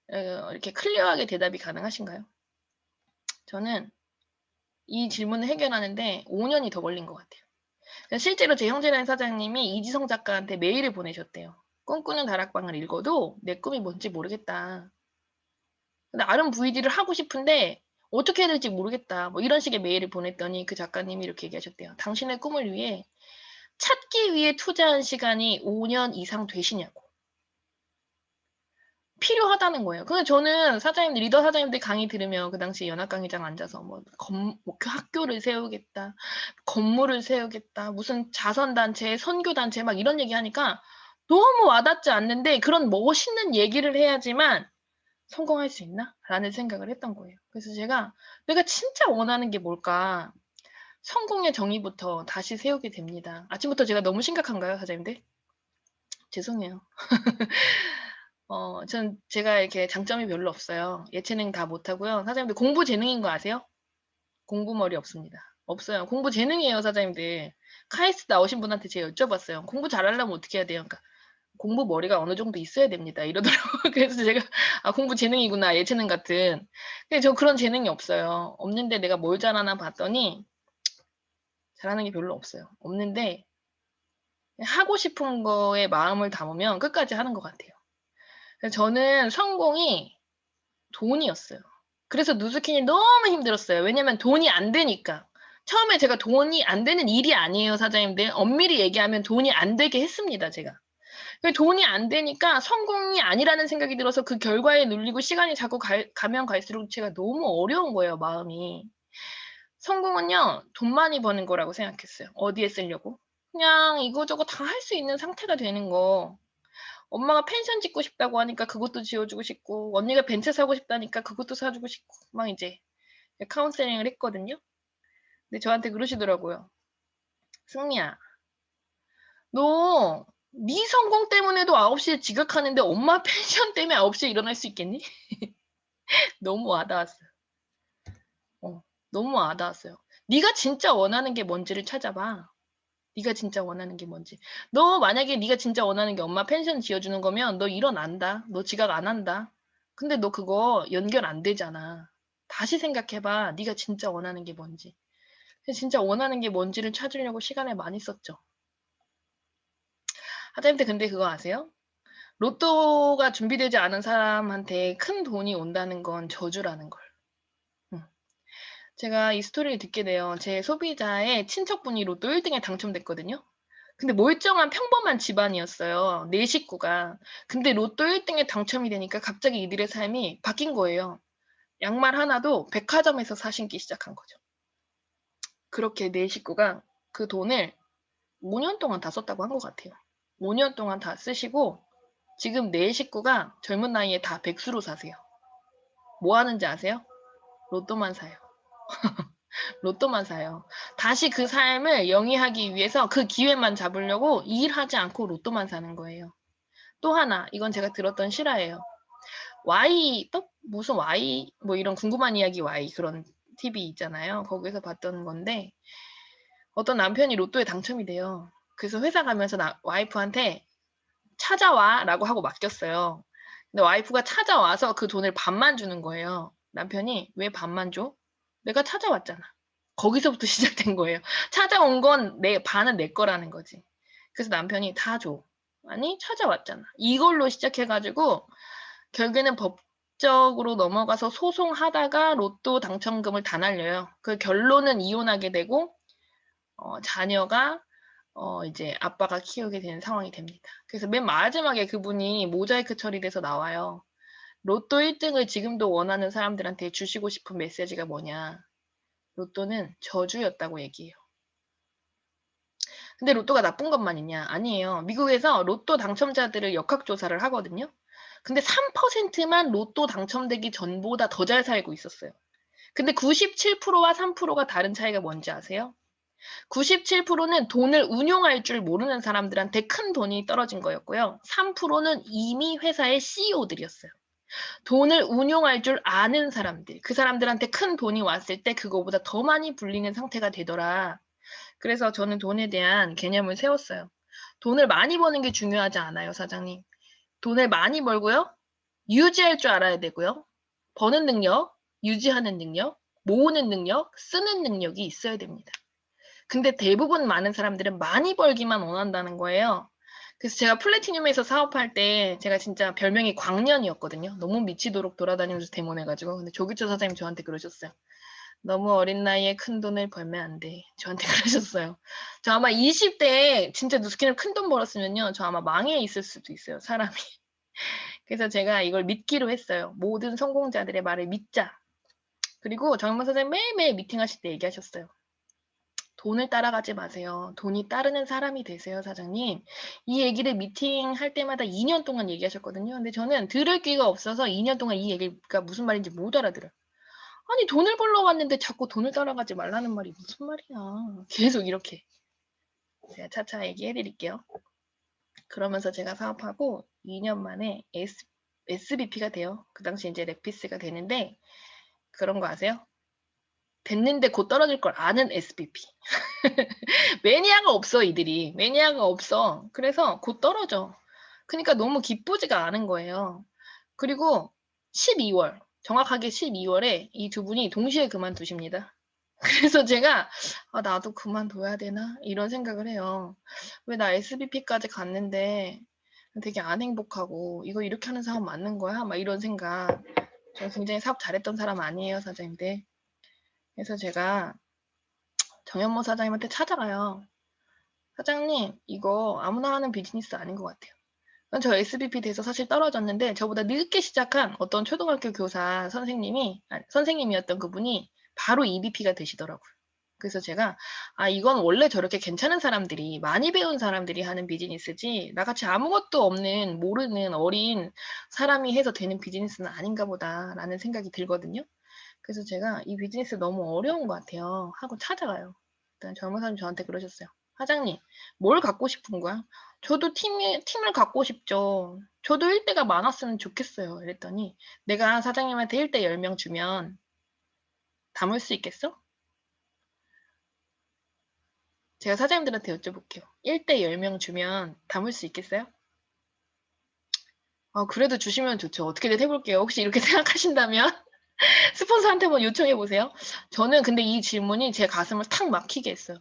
이렇게 클리어하게 대답이 가능하신가요? 저는 이 질문을 해결하는데 5년이 더 걸린 것 같아요. 실제로 제 형제라는 사장님이 이지성 작가한테 메일을 보내셨대요. "꿈꾸는 다락방을 읽어도 내 꿈이 뭔지 모르겠다. 나름 VD를 하고 싶은데 어떻게 해야 될지 모르겠다." 뭐 이런 식의 메일을 보냈더니 그 작가님이 이렇게 얘기하셨대요. "당신의 꿈을 위해 찾기 위해 투자한 시간이 5년 이상 되시냐고. 필요하다는 거예요. 근데 저는 사장님들 리더 사장님들 강의 들으면 그 당시 연합 강의장 앉아서 그 학교를 세우겠다. 건물을 세우겠다. 무슨 자선단체, 선교단체 막 이런 얘기하니까 너무 와닿지 않는데 그런 멋있는 얘기를 해야지만 '성공할 수 있나?'라는 생각을 했던 거예요. 그래서 제가 '내가 진짜 원하는 게 뭘까?' 성공의 정의부터 다시 세우게 됩니다. 아침부터 제가 너무 심각한가요, 사장님들? 죄송해요. 제가 이렇게 장점이 별로 없어요. 예체능 다 못하고요. 사장님들 공부 재능인 거 아세요? 공부머리 없습니다. 없어요. 공부 재능이에요, 사장님들. 카이스트 나오신 분한테 제가 여쭤봤어요. "공부 잘하려면 어떻게 해야 돼요?" 그러니까 "공부 머리가 어느 정도 있어야 됩니다." 이러더라고요. 그래서 제가 '아, 공부 재능이구나, 예체능 같은.' 근데 저 그런 재능이 없어요. 없는데 내가 뭘 잘하나 봤더니 잘하는 게 별로 없어요. 없는데 하고 싶은 거에 마음을 담으면 끝까지 하는 것 같아요. 그래서 저는 성공이 돈이었어요. 그래서 누수킨이 너무 힘들었어요. 왜냐면 돈이 안 되니까. 처음에 제가 돈이 안 되는 일이 아니에요, 사장님들. 엄밀히 얘기하면 돈이 안 되게 했습니다, 제가. 돈이 안 되니까 성공이 아니라는 생각이 들어서 그 결과에 눌리고 시간이 자꾸 가면 갈수록 제가 너무 어려운 거예요, 마음이. 성공은요, 돈 많이 버는 거라고 생각했어요. 어디에 쓰려고? 그냥 이거저거 다 할 수 있는 상태가 되는 거. 엄마가 펜션 짓고 싶다고 하니까 그것도 지어주고 싶고, 언니가 벤츠 사고 싶다니까 그것도 사주고 싶고, 막 이제 카운셀링을 했거든요. 근데 저한테 그러시더라고요. 승리야, 너 네 성공 때문에도 9시에 지각하는데 엄마 펜션 때문에 9시에 일어날 수 있겠니? 너무 와닿았어요. 너무 와닿았어요. 네가 진짜 원하는 게 뭔지를 찾아봐. 네가 진짜 원하는 게 뭔지. 너 만약에 네가 진짜 원하는 게 엄마 펜션 지어주는 거면 너 일어난다. 너 지각 안 한다. 근데 너 그거 연결 안 되잖아. 다시 생각해봐. 네가 진짜 원하는 게 뭔지. 진짜 원하는 게 뭔지를 찾으려고 시간을 많이 썼죠. 하다님들 근데 그거 아세요? 로또가 준비되지 않은 사람한테 큰 돈이 온다는 건 저주라는 걸. 제가 이 스토리를 듣게 돼요. 제 소비자의 친척분이 로또 1등에 당첨됐거든요. 근데 멀쩡한 평범한 집안이었어요. 4 식구가. 근데 로또 1등에 당첨이 되니까 갑자기 이들의 삶이 바뀐 거예요. 양말 하나도 백화점에서 사 신기 시작한 거죠. 그렇게 4 식구가 그 돈을 5년 동안 다 썼다고 한 것 같아요. 5년 동안 다 쓰시고 지금 4 식구가 젊은 나이에 다 백수로 사세요. 뭐 하는지 아세요? 로또만 사요. 로또만 사요. 다시 그 삶을 영위하기 위해서 그 기회만 잡으려고 일하지 않고 로또만 사는 거예요. 또 하나, 이건 제가 들었던 실화예요. 무슨 Y, 뭐 이런 궁금한 이야기 Y 그런 TV 있잖아요. 거기서 봤던 건데, 어떤 남편이 로또에 당첨이 돼요. 그래서 회사 가면서 와이프한테 찾아와 라고 하고 맡겼어요. 근데 와이프가 찾아와서 그 돈을 반만 주는 거예요. 남편이 왜 반만 줘? 내가 찾아왔잖아. 거기서부터 시작된 거예요. 찾아온 건 반은 내 거라는 거지. 그래서 남편이 다 줘. 아니, 찾아왔잖아. 이걸로 시작해가지고 결국에는 법적으로 넘어가서 소송하다가 로또 당첨금을 다 날려요. 그 결론은 이혼하게 되고 자녀가 이제 아빠가 키우게 되는 상황이 됩니다. 그래서 맨 마지막에 그분이 모자이크 처리돼서 나와요. 로또 1등을 지금도 원하는 사람들한테 주시고 싶은 메시지가 뭐냐. 로또는 저주였다고 얘기해요. 근데 로또가 나쁜 것만 있냐? 아니에요. 미국에서 로또 당첨자들을 역학조사를 하거든요. 근데 3%만 로또 당첨되기 전보다 더 잘 살고 있었어요. 근데 97%와 3%가 다른 차이가 뭔지 아세요? 97%는 돈을 운용할 줄 모르는 사람들한테 큰 돈이 떨어진 거였고요. 3%는 이미 회사의 CEO들이었어요. 돈을 운용할 줄 아는 사람들, 그 사람들한테 큰 돈이 왔을 때 그거보다 더 많이 불리는 상태가 되더라. 그래서 저는 돈에 대한 개념을 세웠어요. 돈을 많이 버는 게 중요하지 않아요, 사장님. 돈을 많이 벌고요. 유지할 줄 알아야 되고요. 버는 능력, 유지하는 능력, 모으는 능력, 쓰는 능력이 있어야 됩니다. 근데 대부분 많은 사람들은 많이 벌기만 원한다는 거예요. 그래서 제가 플래티늄에서 사업할 때 제가 진짜 별명이 광년이었거든요. 너무 미치도록 돌아다니면서 데모내가지고. 근데 조기초 사장님 저한테 그러셨어요. 너무 어린 나이에 큰 돈을 벌면 안 돼. 저한테 그러셨어요. 저 아마 20대에 진짜 누스키를 큰 돈 벌었으면요. 저 아마 망해 있을 수도 있어요. 사람이. 그래서 제가 이걸 믿기로 했어요. 모든 성공자들의 말을 믿자. 그리고 정영만 선생님 매일매일 미팅하실 때 얘기하셨어요. 돈을 따라가지 마세요. 돈이 따르는 사람이 되세요, 사장님. 이 얘기를 미팅할 때마다 2년 동안 얘기하셨거든요. 근데 저는 들을 기가 없어서 2년 동안 이 얘기가 무슨 말인지 못 알아들어요. 아니, 돈을 벌러 왔는데 자꾸 돈을 따라가지 말라는 말이 무슨 말이야. 계속 이렇게. 제가 차차 얘기해 드릴게요. 그러면서 제가 사업하고 2년 만에 SBP가 돼요. 그 당시 이제 랩피스가 되는데, 그런 거 아세요? 됐는데 곧 떨어질 걸 아는 SBP. 매니아가 없어, 이들이. 매니아가 없어. 그래서 곧 떨어져. 그러니까 너무 기쁘지가 않은 거예요. 그리고 12월, 정확하게 12월에 이 두 분이 동시에 그만두십니다. 그래서 제가 나도 그만둬야 되나? 이런 생각을 해요. 왜 나 SBP까지 갔는데 되게 안 행복하고 이거 이렇게 하는 사람 맞는 거야? 막 이런 생각. 저 굉장히 사업 잘했던 사람 아니에요, 사장님들. 그래서 제가 정현모 사장님한테 찾아가요. 사장님, 이거 아무나 하는 비즈니스 아닌 것 같아요. 저 SBP 돼서 사실 떨어졌는데 저보다 늦게 시작한 어떤 초등학교 교사 선생님이었던 그분이 바로 EBP가 되시더라고요. 그래서 제가 이건 원래 저렇게 괜찮은 사람들이 많이 배운 사람들이 하는 비즈니스지 나같이 아무것도 없는 모르는 어린 사람이 해서 되는 비즈니스는 아닌가 보다라는 생각이 들거든요. 그래서 제가 이 비즈니스 너무 어려운 것 같아요 하고 찾아가요. 일단 젊은 사람이 저한테 그러셨어요. 사장님, 뭘 갖고 싶은 거야? 저도 팀을 갖고 싶죠. 저도 1대가 많았으면 좋겠어요. 이랬더니 내가 사장님한테 1대 10명 주면 담을 수 있겠어? 제가 사장님들한테 여쭤볼게요. 1대 10명 주면 담을 수 있겠어요? 그래도 주시면 좋죠. 어떻게든 해볼게요. 혹시 이렇게 생각하신다면 스폰서한테 한번 요청해보세요. 저는 근데 이 질문이 제 가슴을 탁 막히게 했어요.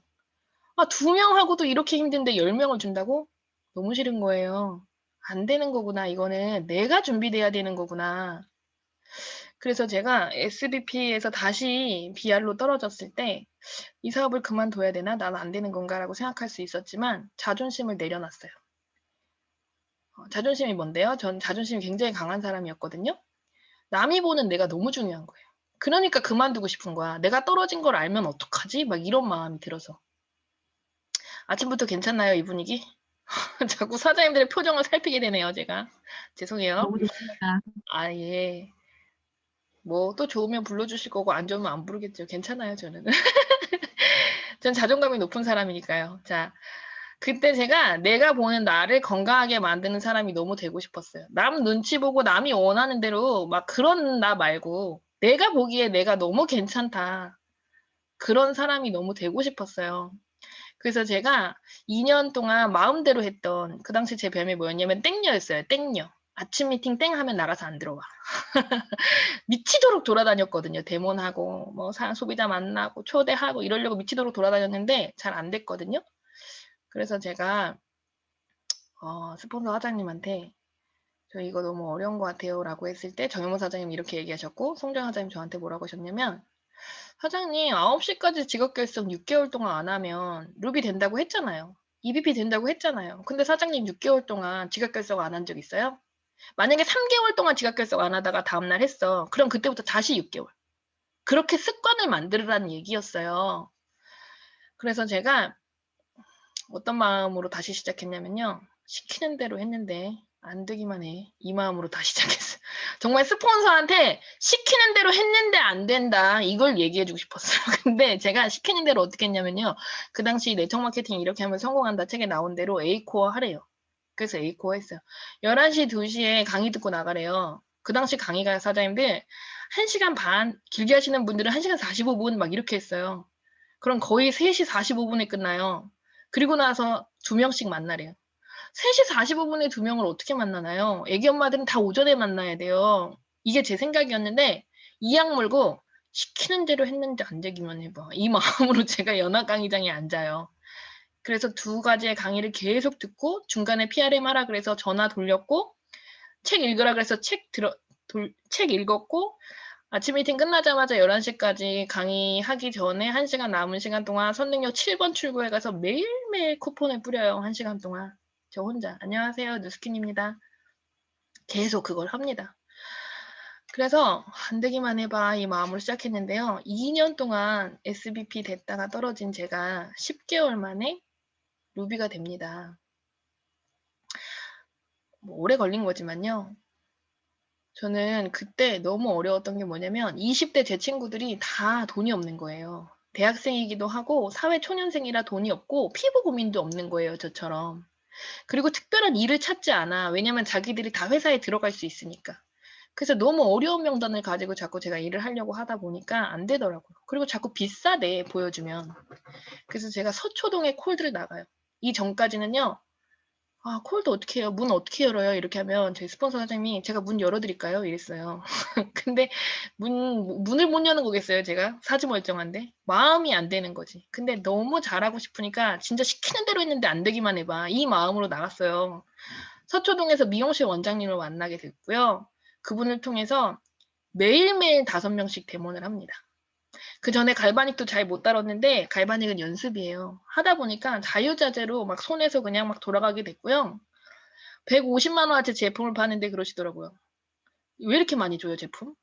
2명하고도 이렇게 힘든데 10명을 준다고? 너무 싫은 거예요. 안 되는 거구나. 이거는 내가 준비돼야 되는 거구나. 그래서 제가 SBP에서 다시 BR로 떨어졌을 때 이 사업을 그만둬야 되나? 난 안 되는 건가라고 생각할 수 있었지만 자존심을 내려놨어요. 자존심이 뭔데요? 전 자존심이 굉장히 강한 사람이었거든요. 남이 보는 내가 너무 중요한 거예요. 그러니까 그만두고 싶은 거야. 내가 떨어진 걸 알면 어떡하지? 막 이런 마음이 들어서. 아침부터 괜찮나요, 이 분위기? 자꾸 사장님들의 표정을 살피게 되네요, 제가. 죄송해요.
너무 좋습니다.
예. 뭐 또 좋으면 불러주실 거고 안 좋으면 안 부르겠죠. 괜찮아요, 저는. 전 자존감이 높은 사람이니까요. 자, 그때 제가 내가 보는 나를 건강하게 만드는 사람이 너무 되고 싶었어요. 남 눈치 보고 남이 원하는 대로 막 그런 나 말고 내가 보기에 내가 너무 괜찮다. 그런 사람이 너무 되고 싶었어요. 그래서 제가 2년 동안 마음대로 했던 그 당시 제 별명이 뭐였냐면 땡녀였어요. 땡녀. 아침 미팅 땡 하면 나가서 안 들어와. 미치도록 돌아다녔거든요. 대몬하고 뭐 소비자 만나고 초대하고 이러려고 미치도록 돌아다녔는데 잘 안 됐거든요. 그래서 제가 스폰서 사장님한테 저 이거 너무 어려운 것 같아요 라고 했을 때 정현모 사장님이 이렇게 얘기하셨고 송정 사장님 저한테 뭐라고 하셨냐면 사장님 9시까지 직업 결성 6개월 동안 안 하면 루비 된다고 했잖아요. EBP 된다고 했잖아요. 근데 사장님 6개월 동안 지각 결석 안 한 적 있어요? 만약에 3개월 동안 지각 결석 안 하다가 다음날 했어. 그럼 그때부터 다시 6개월. 그렇게 습관을 만들으라는 얘기였어요. 그래서 제가 어떤 마음으로 다시 시작했냐면요. 시키는 대로 했는데 안 되기만 해. 이 마음으로 다시 시작했어요. 정말 스폰서한테 시키는 대로 했는데 안 된다. 이걸 얘기해주고 싶었어요. 근데 제가 시키는 대로 어떻게 했냐면요. 그 당시 네트워크 마케팅 이렇게 하면 성공한다 책에 나온 대로 A코어 하래요. 그래서 A코어 했어요. 11시, 2시에 강의 듣고 나가래요. 그 당시 강의가 사장님들 1시간 반, 길게 하시는 분들은 1시간 45분 막 이렇게 했어요. 그럼 거의 3시 45분에 끝나요. 그리고 나서 2명씩 만나래요. 3시 45분에 2명을 어떻게 만나나요? 애기 엄마들은 다 오전에 만나야 돼요. 이게 제 생각이었는데 이악 물고 시키는 대로 했는데 안 되기만 해봐. 이 마음으로 제가 연합 강의장에 앉아요. 그래서 2가지의 강의를 계속 듣고 중간에 PRM 하라 그래서 전화 돌렸고 책 읽으라 그래서 책 읽었고 아침 미팅 끝나자마자 11시까지 강의하기 전에 1시간 남은 시간 동안 선릉역 7번 출구에 가서 매일매일 쿠폰을 뿌려요. 1시간 동안. 저 혼자. 안녕하세요. 뉴스킨입니다. 계속 그걸 합니다. 그래서 안 되기만 해봐 이 마음으로 시작했는데요. 2년 동안 SBP 됐다가 떨어진 제가 10개월 만에 루비가 됩니다. 오래 걸린 거지만요. 저는 그때 너무 어려웠던 게 뭐냐면 20대 제 친구들이 다 돈이 없는 거예요. 대학생이기도 하고 사회초년생이라 돈이 없고 피부 고민도 없는 거예요. 저처럼. 그리고 특별한 일을 찾지 않아. 왜냐면 자기들이 다 회사에 들어갈 수 있으니까. 그래서 너무 어려운 명단을 가지고 자꾸 제가 일을 하려고 하다 보니까 안 되더라고요. 그리고 자꾸 비싸대 보여주면. 그래서 제가 서초동에 콜들을 나가요. 이 전까지는요. 콜도 어떻게 해요? 문 어떻게 열어요? 이렇게 하면 저희 스폰서 사장님이 제가 문 열어드릴까요? 이랬어요. 근데 문을 못 여는 거겠어요, 제가? 사지 멀쩡한데? 마음이 안 되는 거지. 근데 너무 잘하고 싶으니까 진짜 시키는 대로 했는데 안 되기만 해봐. 이 마음으로 나갔어요. 서초동에서 미용실 원장님을 만나게 됐고요. 그분을 통해서 매일매일 5명씩 데모를 합니다. 그 전에 갈바닉도 잘 못 다뤘는데 갈바닉은 연습이에요. 하다 보니까 자유자재로 막 손에서 그냥 막 돌아가게 됐고요. 150만 원어치 제품을 파는데 그러시더라고요. 왜 이렇게 많이 줘요, 제품?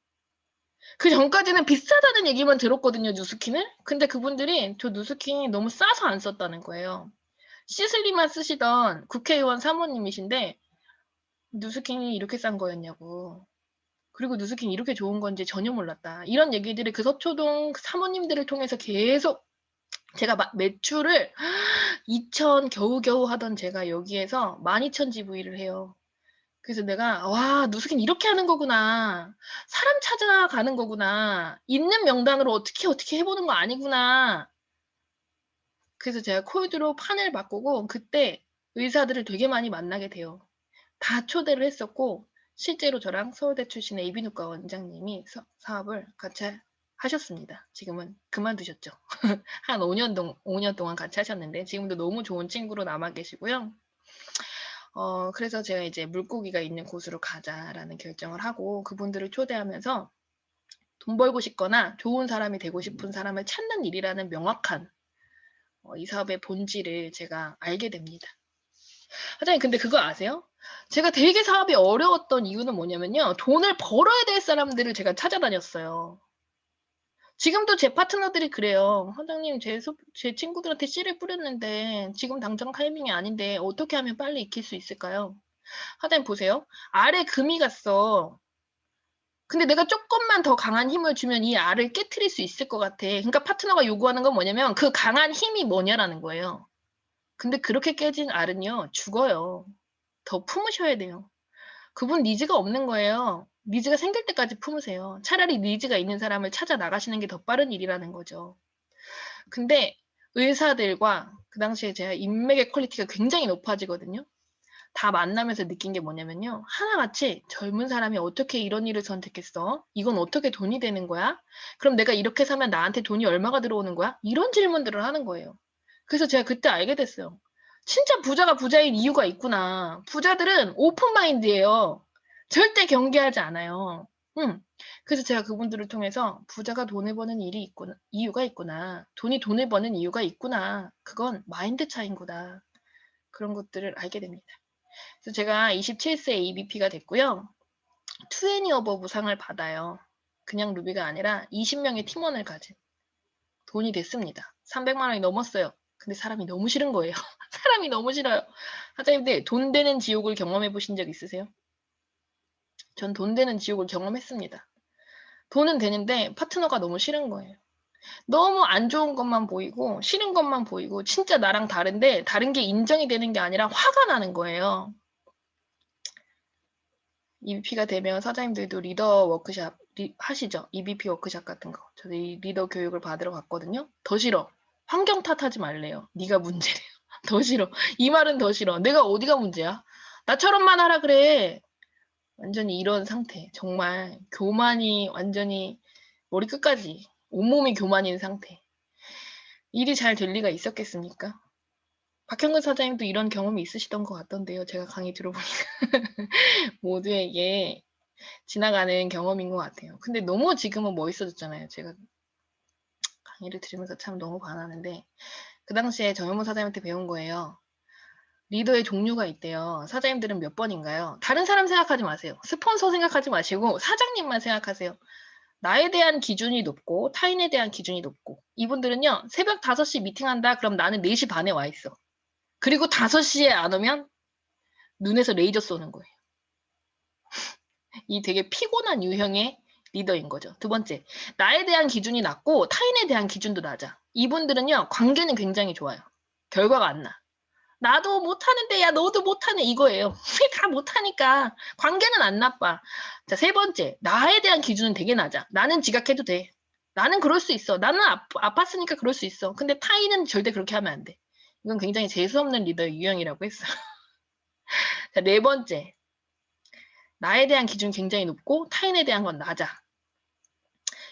그 전까지는 비싸다는 얘기만 들었거든요, 누스킨을. 근데 그분들이 저 누스킨 너무 싸서 안 썼다는 거예요. 시슬리만 쓰시던 국회의원 사모님이신데 누스킨이 이렇게 싼 거였냐고. 그리고 누스킨이 이렇게 좋은 건지 전혀 몰랐다. 이런 얘기들을 그 서초동 사모님들을 통해서 계속 제가 매출을 2천 겨우겨우 하던 제가 여기에서 12,000 GV를 해요. 그래서 내가 와, 누스킨 이렇게 하는 거구나. 사람 찾아가는 거구나. 있는 명단으로 어떻게 해보는 거 아니구나. 그래서 제가 콜드로 판을 바꾸고 그때 의사들을 되게 많이 만나게 돼요. 다 초대를 했었고 실제로 저랑 서울대 출신의 이비인후과 원장님이 사업을 같이 하셨습니다. 지금은 그만두셨죠. 한 5년 동안 같이 하셨는데 지금도 너무 좋은 친구로 남아 계시고요. 그래서 제가 이제 물고기가 있는 곳으로 가자라는 결정을 하고 그분들을 초대하면서 돈 벌고 싶거나 좋은 사람이 되고 싶은 사람을 찾는 일이라는 명확한 이 사업의 본질을 제가 알게 됩니다. 사장님, 근데 그거 아세요? 제가 되게 사업이 어려웠던 이유는 뭐냐면요. 돈을 벌어야 될 사람들을 제가 찾아다녔어요. 지금도 제 파트너들이 그래요. 사장님, 제 친구들한테 씨를 뿌렸는데 지금 당장 타이밍이 아닌데 어떻게 하면 빨리 익힐 수 있을까요? 사장님 보세요. 알에 금이 갔어. 근데 내가 조금만 더 강한 힘을 주면 이 알을 깨트릴 수 있을 것 같아. 그러니까 파트너가 요구하는 건 뭐냐면 그 강한 힘이 뭐냐라는 거예요. 근데 그렇게 깨진 알은요, 죽어요. 더 품으셔야 돼요. 그분 니즈가 없는 거예요. 니즈가 생길 때까지 품으세요. 차라리 니즈가 있는 사람을 찾아 나가시는 게 더 빠른 일이라는 거죠. 근데 의사들과 그 당시에 제가 인맥의 퀄리티가 굉장히 높아지거든요. 다 만나면서 느낀 게 뭐냐면요. 하나같이 젊은 사람이 어떻게 이런 일을 선택했어? 이건 어떻게 돈이 되는 거야? 그럼 내가 이렇게 사면 나한테 돈이 얼마가 들어오는 거야? 이런 질문들을 하는 거예요. 그래서 제가 그때 알게 됐어요. 진짜 부자가 부자인 이유가 있구나. 부자들은 오픈 마인드예요. 절대 경계하지 않아요. 그래서 제가 그분들을 통해서 부자가 돈을 버는 이유가 있구나. 돈을 버는 이유가 있구나. 그건 마인드 차이인 거다. 그런 것들을 알게 됩니다. 그래서 제가 27세 ABP가 됐고요. 2애니 어버브 상을 받아요. 그냥 루비가 아니라 20명의 팀원을 가진 돈이 됐습니다. 300만 원이 넘었어요. 근데 사람이 너무 싫은 거예요. 사람이 너무 싫어요. 사장님들 돈 되는 지옥을 경험해 보신 적 있으세요? 전 돈 되는 지옥을 경험했습니다. 돈은 되는데 파트너가 너무 싫은 거예요. 너무 안 좋은 것만 보이고 싫은 것만 보이고 진짜 나랑 다른데 다른 게 인정이 되는 게 아니라 화가 나는 거예요. EBP가 되면 사장님들도 리더 워크샵 하시죠? EBP 워크샵 같은 거. 저도 이 리더 교육을 받으러 갔거든요. 더 싫어. 환경 탓하지 말래요. 네가 문제래요. 더 싫어. 이 말은 더 싫어. 내가 어디가 문제야? 나처럼만 하라 그래. 완전히 이런 상태. 정말 교만이 완전히 머리 끝까지 온몸이 교만인 상태. 일이 잘 될 리가 있었겠습니까? 박형근 사장님도 이런 경험이 있으시던 것 같던데요. 제가 강의 들어보니까 모두에게 지나가는 경험인 것 같아요. 근데 너무 지금은 멋있어졌잖아요. 제가 강의를 들으면서 참 너무 반하는데 그 당시에 정현무 사장님한테 배운 거예요. 리더의 종류가 있대요. 사장님들은 몇 번인가요? 다른 사람 생각하지 마세요. 스폰서 생각하지 마시고 사장님만 생각하세요. 나에 대한 기준이 높고 타인에 대한 기준이 높고 이분들은요. 새벽 5시 미팅한다. 그럼 나는 4시 반에 와 있어. 그리고 5시에 안 오면 눈에서 레이저 쏘는 거예요. 이 되게 피곤한 유형의 리더인 거죠. 두 번째, 나에 대한 기준이 낮고 타인에 대한 기준도 낮아. 이분들은요, 관계는 굉장히 좋아요. 결과가 안 나. 나도 못하는데 야 너도 못하네 이거예요. 다 못하니까 관계는 안 나빠. 자, 세 번째, 나에 대한 기준은 되게 낮아. 나는 지각해도 돼. 나는 그럴 수 있어. 나는 아팠으니까 그럴 수 있어. 근데 타인은 절대 그렇게 하면 안 돼. 이건 굉장히 재수없는 리더의 유형이라고 했어요. 자, 네 번째, 나에 대한 기준이 굉장히 높고 타인에 대한 건 낮아.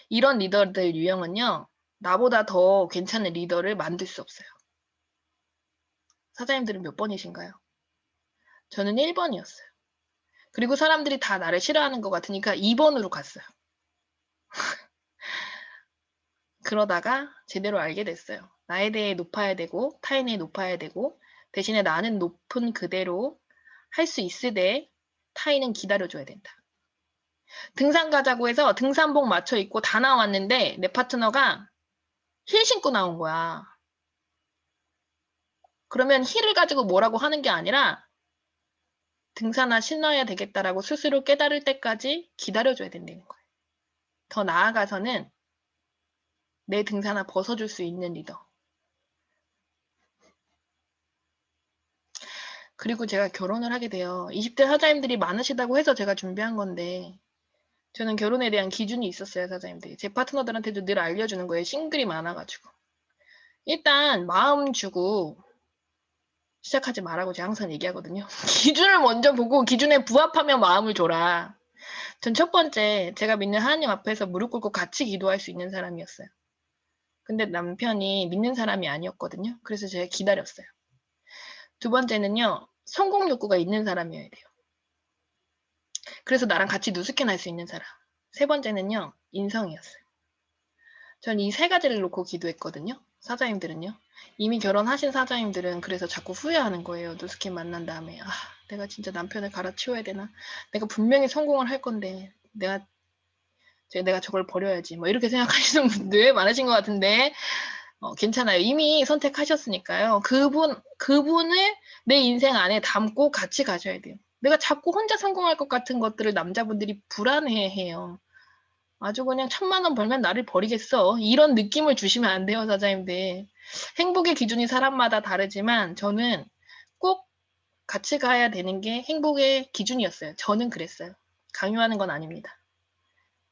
이런 리더들 유형은요. 나보다 더 괜찮은 리더를 만들 수 없어요. 사장님들은 몇 번이신가요? 저는 1번이었어요. 그리고 사람들이 다 나를 싫어하는 것 같으니까 2번으로 갔어요. 그러다가 제대로 알게 됐어요. 나에 대해 높아야 되고 타인에 높아야 되고 대신에 나는 높은 그대로 할 수 있으되 타인은 기다려줘야 된다. 등산 가자고 해서 등산복 맞춰 입고 다 나왔는데 내 파트너가 힐 신고 나온 거야. 그러면 힐을 가지고 뭐라고 하는 게 아니라 등산화 신어야 되겠다라고 스스로 깨달을 때까지 기다려줘야 된다는 거예요. 더 나아가서는 내 등산화 벗어줄 수 있는 리더. 그리고 제가 결혼을 하게 돼요. 20대 사장님들이 많으시다고 해서 제가 준비한 건데 저는 결혼에 대한 기준이 있었어요, 사장님들이. 제 파트너들한테도 늘 알려주는 거예요. 싱글이 많아가지고. 일단 마음 주고 시작하지 말라고 제가 항상 얘기하거든요. 기준을 먼저 보고 기준에 부합하면 마음을 줘라. 전 첫 번째 제가 믿는 하나님 앞에서 무릎 꿇고 같이 기도할 수 있는 사람이었어요. 근데 남편이 믿는 사람이 아니었거든요. 그래서 제가 기다렸어요. 두 번째는요. 성공 욕구가 있는 사람이어야 돼요. 그래서 나랑 같이 누스캔 할 수 있는 사람. 세 번째는요. 인성이었어요. 전 이 세 가지를 놓고 기도했거든요. 사장님들은요. 이미 결혼하신 사장님들은 그래서 자꾸 후회하는 거예요. 누스캔 만난 다음에. 아, 내가 진짜 남편을 갈아치워야 되나? 내가 분명히 성공을 할 건데 내가 저걸 버려야지. 뭐 이렇게 생각하시는 분들 많으신 것 같은데 괜찮아요. 이미 선택하셨으니까요. 그분을 내 인생 안에 담고 같이 가셔야 돼요. 내가 자꾸 혼자 성공할 것 같은 것들을 남자분들이 불안해해요. 아주 그냥 1,000만 원 벌면 나를 버리겠어. 이런 느낌을 주시면 안 돼요, 사장님들. 행복의 기준이 사람마다 다르지만 저는 꼭 같이 가야 되는 게 행복의 기준이었어요. 저는 그랬어요. 강요하는 건 아닙니다.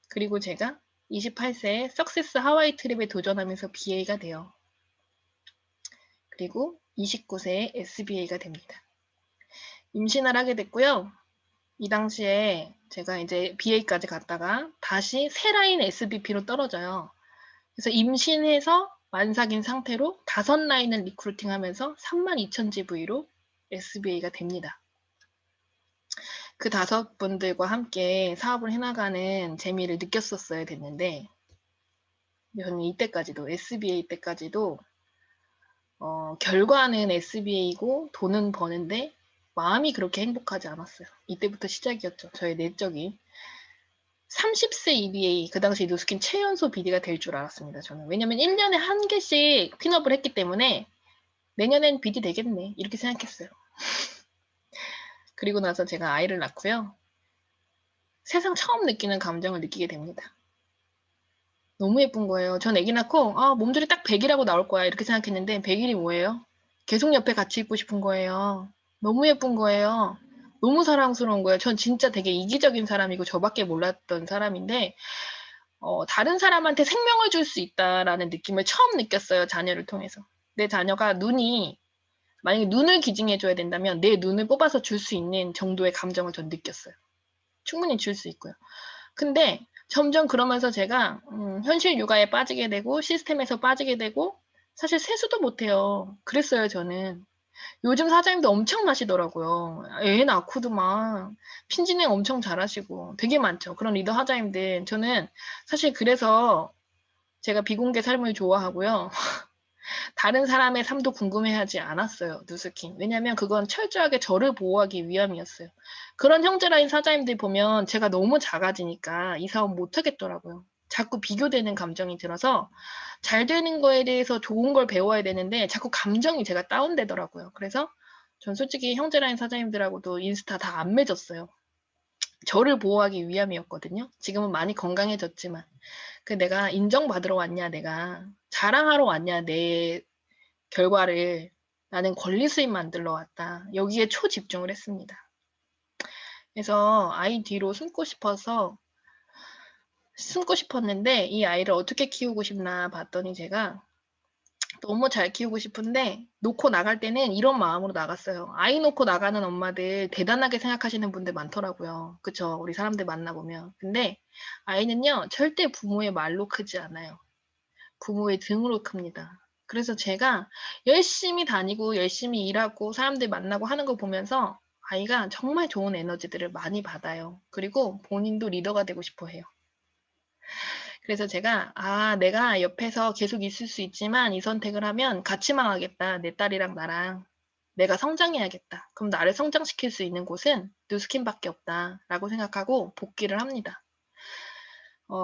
그리고 제가 28세에 석세스 하와이 트립에 도전하면서 BA가 돼요. 그리고 29세에 SBA가 됩니다. 임신을 하게 됐고요. 이 당시에 제가 이제 BA까지 갔다가 다시 새 라인 SBP로 떨어져요. 그래서 임신해서 만삭인 상태로 5라인을 리크루팅하면서 32,000GV로 SBA가 됩니다. 그 5분들과 함께 사업을 해나가는 재미를 느꼈었어야 됐는데 저는 이때까지도 SBA 때까지도 결과는 SBA이고 돈은 버는데 마음이 그렇게 행복하지 않았어요. 이때부터 시작이었죠. 저의 내적인 30세 EBA 그 당시 누스킨 최연소 BD가 될 줄 알았습니다. 저는 왜냐면 1년에 한 개씩 핀업을 했기 때문에 내년엔 BD 되겠네 이렇게 생각했어요. 그리고 나서 제가 아이를 낳고요. 세상 처음 느끼는 감정을 느끼게 됩니다. 너무 예쁜 거예요. 전 아기 낳고 몸들이 딱 100이라고 나올 거야 이렇게 생각했는데 100일이 뭐예요? 계속 옆에 같이 있고 싶은 거예요. 너무 예쁜 거예요. 너무 사랑스러운 거예요. 전 진짜 되게 이기적인 사람이고 저밖에 몰랐던 사람인데 다른 사람한테 생명을 줄 수 있다라는 느낌을 처음 느꼈어요. 자녀를 통해서. 내 자녀가 만약에 눈을 기증해줘야 된다면 내 눈을 뽑아서 줄 수 있는 정도의 감정을 전 느꼈어요. 충분히 줄 수 있고요. 근데 점점 그러면서 제가 현실 육아에 빠지게 되고 시스템에서 빠지게 되고 사실 세수도 못해요. 그랬어요, 저는. 요즘 사장님도 엄청 나시더라고요. 애 낳고도 막 핀진행 엄청 잘하시고 되게 많죠. 그런 리더 사장님들. 저는 사실 그래서 제가 비공개 삶을 좋아하고요. 다른 사람의 삶도 궁금해하지 않았어요. 누스킨. 왜냐면 그건 철저하게 저를 보호하기 위함이었어요. 그런 형제라인 사장님들 보면 제가 너무 작아지니까 이 사업 못하겠더라고요. 자꾸 비교되는 감정이 들어서 잘 되는 거에 대해서 좋은 걸 배워야 되는데 자꾸 감정이 제가 다운되더라고요. 그래서 전 솔직히 형제라인 사장님들하고도 인스타 다 안 맺었어요. 저를 보호하기 위함이었거든요. 지금은 많이 건강해졌지만. 내가 인정받으러 왔냐, 내가 자랑하러 왔냐, 내 결과를 나는 권리 수입 만들러 왔다. 여기에 초집중을 했습니다. 그래서 아이 뒤로 숨고 싶었는데 이 아이를 어떻게 키우고 싶나 봤더니 제가 너무 잘 키우고 싶은데 놓고 나갈 때는 이런 마음으로 나갔어요. 아이 놓고 나가는 엄마들 대단하게 생각하시는 분들 많더라고요. 그쵸? 우리 사람들 만나보면. 근데 아이는요 절대 부모의 말로 크지 않아요. 부모의 등으로 큽니다. 그래서 제가 열심히 다니고 열심히 일하고 사람들 만나고 하는 거 보면서 아이가 정말 좋은 에너지들을 많이 받아요. 그리고 본인도 리더가 되고 싶어 해요. 그래서 제가 내가 옆에서 계속 있을 수 있지만 이 선택을 하면 같이 망하겠다. 내 딸이랑 나랑. 내가 성장해야겠다. 그럼 나를 성장시킬 수 있는 곳은 누스킨밖에 없다. 라고 생각하고 복귀를 합니다.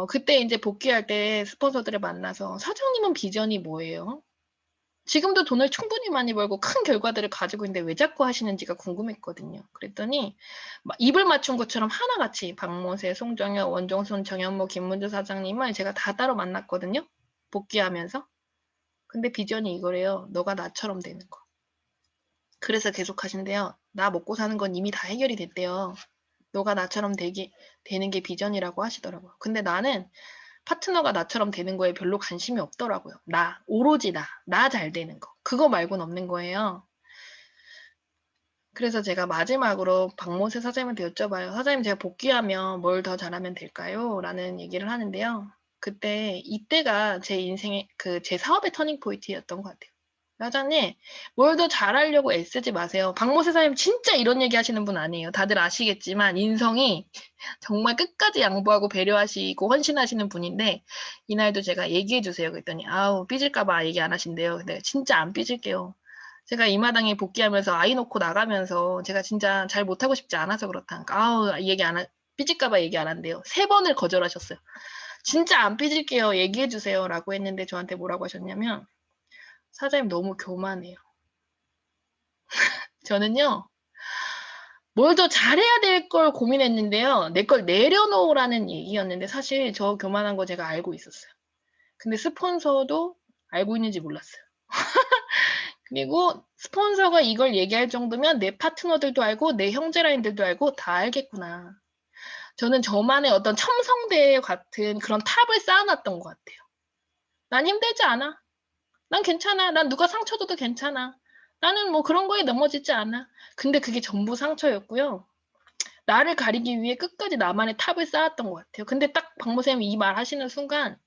그때 이제 복귀할 때 스폰서들을 만나서 "사장님은 비전이 뭐예요? 지금도 돈을 충분히 많이 벌고 큰 결과들을 가지고 있는데 왜 자꾸 하시는지가 궁금했거든요." 그랬더니 막 입을 맞춘 것처럼 하나같이 박모세, 송정혁, 원종순, 정현모, 김문주 사장님을 제가 다 따로 만났거든요, 복귀하면서. 근데 비전이 이거래요. "너가 나처럼 되는 거." 그래서 계속 하신대요. "나 먹고 사는 건 이미 다 해결이 됐대요. 너가 나처럼 되는 게 비전이라고 하시더라고요. 근데 나는 파트너가 나처럼 되는 거에 별로 관심이 없더라고요. 오로지 나 잘 되는 거. 그거 말고는 없는 거예요. 그래서 제가 마지막으로 박모세 사장님한테 여쭤봐요. "사장님, 제가 복귀하면 뭘 더 잘하면 될까요?" 라는 얘기를 하는데요. 이때가 제 인생의 제 사업의 터닝 포인트였던 것 같아요. "사장님, 뭘 더 잘하려고 애쓰지 마세요." 박모세 사장님 진짜 이런 얘기 하시는 분 아니에요. 다들 아시겠지만 인성이 정말 끝까지 양보하고 배려하시고 헌신하시는 분인데, 이날도 제가 "얘기해 주세요." 그랬더니 아우, 삐질까 봐 얘기 안 하신대요. 근데 진짜 안 삐질게요. 제가 이 마당에 복귀하면서 아이 놓고 나가면서 제가 진짜 잘 못하고 싶지 않아서 그렇다니까. 아우, 삐질까 봐 얘기 안 한대요. 3번을 거절하셨어요. "진짜 안 삐질게요. 얘기해 주세요." 라고 했는데 저한테 뭐라고 하셨냐면, "사장님 너무 교만해요." 저는요, 뭘 더 잘해야 될 걸 고민했는데요. 내 걸 내려놓으라는 얘기였는데 사실 저 교만한 거 제가 알고 있었어요. 근데 스폰서도 알고 있는지 몰랐어요. 그리고 스폰서가 이걸 얘기할 정도면 내 파트너들도 알고 내 형제라인들도 알고 다 알겠구나. 저는 저만의 어떤 첨성대 같은 그런 탑을 쌓아놨던 것 같아요. "난 힘들지 않아. 난 괜찮아. 난 누가 상처 줘도 괜찮아. 나는 뭐 그런 거에 넘어지지 않아." 근데 그게 전부 상처였고요. 나를 가리기 위해 끝까지 나만의 탑을 쌓았던 것 같아요. 근데 딱 박모쌤이 이 말 하시는 순간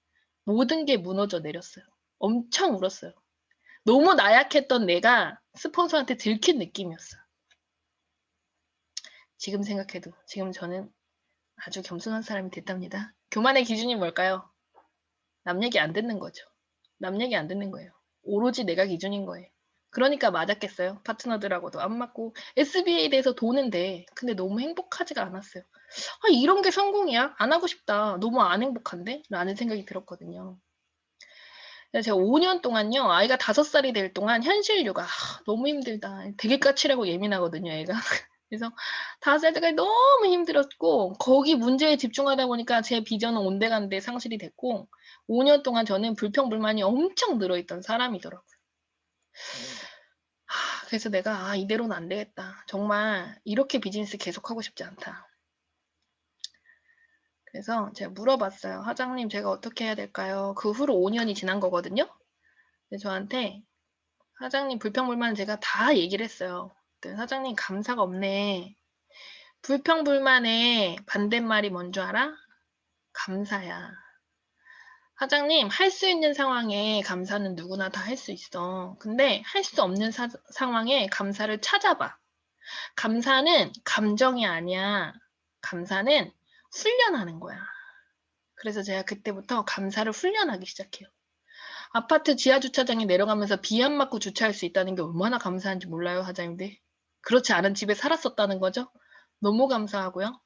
모든 게 무너져 내렸어요. 엄청 울었어요. 너무 나약했던 내가 스폰서한테 들킨 느낌이었어요. 지금 생각해도 지금 저는 아주 겸손한 사람이 됐답니다. 교만의 기준이 뭘까요? 남 얘기 안 듣는 거죠. 남 얘기 안 듣는 거예요. 오로지 내가 기준인 거예요. 그러니까 맞았겠어요. 파트너들하고도 안 맞고 SBA에 대해서 도는데 근데 너무 행복하지가 않았어요. 이런 게 성공이야? 안 하고 싶다. 너무 안 행복한데? 라는 생각이 들었거든요. 그래서 제가 5년 동안요, 아이가 5살이 될 동안 현실 육아 너무 힘들다. 되게 까칠하고 예민하거든요, 애가. 그래서 5살 때까지 너무 힘들었고 거기 문제에 집중하다 보니까 제 비전은 온데간데 상실이 됐고 5년 동안 저는 불평불만이 엄청 늘어있던 사람이더라고요. 그래서 내가 이대로는 안 되겠다. 정말 이렇게 비즈니스 계속하고 싶지 않다. 그래서 제가 물어봤어요. "사장님, 제가 어떻게 해야 될까요?" 그 후로 5년이 지난 거거든요. 근데 저한테 사장님 불평불만 제가 다 얘기를 했어요. 그랬더니 "사장님, 감사가 없네. 불평불만의 반대말이 뭔 줄 알아? 감사야. 사장님, 할 수 있는 상황에 감사는 누구나 다 할 수 있어. 근데 할 수 없는 상황에 감사를 찾아봐. 감사는 감정이 아니야. 감사는 훈련하는 거야." 그래서 제가 그때부터 감사를 훈련하기 시작해요. 아파트 지하 주차장에 내려가면서 비 안 맞고 주차할 수 있다는 게 얼마나 감사한지 몰라요, 사장님들? 그렇지 않은 집에 살았었다는 거죠. 너무 감사하고요.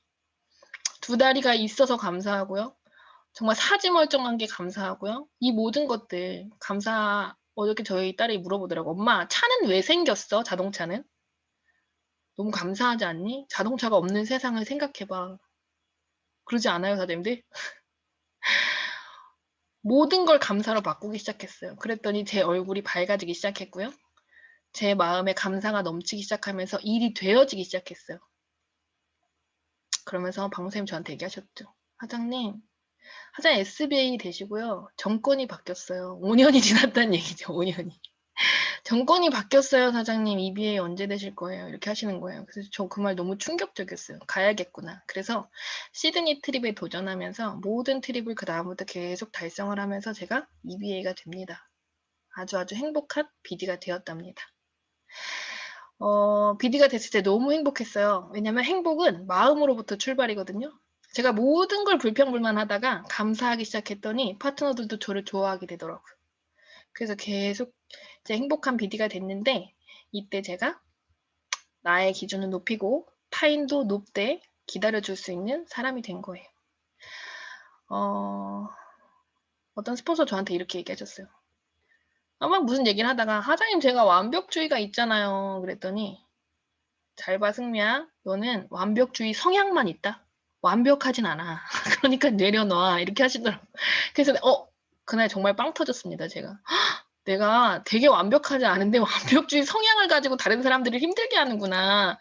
2다리가 있어서 감사하고요. 정말 사지멀쩡한 게 감사하고요. 이 모든 것들 어저께 저희 딸이 물어보더라고. "엄마, 차는 왜 생겼어? 자동차는?" 너무 감사하지 않니? 자동차가 없는 세상을 생각해 봐. 그러지 않아요, 사장님들? 모든 걸 감사로 바꾸기 시작했어요. 그랬더니 제 얼굴이 밝아지기 시작했고요. 제 마음에 감사가 넘치기 시작하면서 일이 되어지기 시작했어요. 그러면서 박모쌤이 저한테 얘기하셨죠. 사장님 SBA 되시고요. 정권이 바뀌었어요. 5년이 지났다는 얘기죠. 5년이. 정권이 바뀌었어요, 사장님. EBA 언제 되실 거예요? 이렇게 하시는 거예요. 그래서 저 그 말 너무 충격적이었어요. 가야겠구나. 그래서 시드니 트립에 도전하면서 모든 트립을 그다음부터 계속 달성을 하면서 제가 EBA가 됩니다. 아주 행복한 BD가 되었답니다. BD가 됐을 때 너무 행복했어요. 왜냐면 행복은 마음으로부터 출발이거든요. 제가 모든 걸 불평불만하다가 감사하기 시작했더니 파트너들도 저를 좋아하게 되더라고요. 그래서 계속 이제 행복한 BD가 됐는데 이때 제가 나의 기준을 높이고 타인도 높되 기다려줄 수 있는 사람이 된 거예요. 어떤 스폰서 저한테 이렇게 얘기하셨어요. 막 무슨 얘기를 하다가 사장님 제가 완벽주의가 있잖아요. 그랬더니 잘 봐 승미야. 너는 완벽주의 성향만 있다. 완벽하진 않아. 그러니까 내려놔. 이렇게 하시더라고요. 그래서 그날 정말 빵 터졌습니다. 제가. 내가 되게 완벽하지 않은데 완벽주의 성향을 가지고 다른 사람들을 힘들게 하는구나.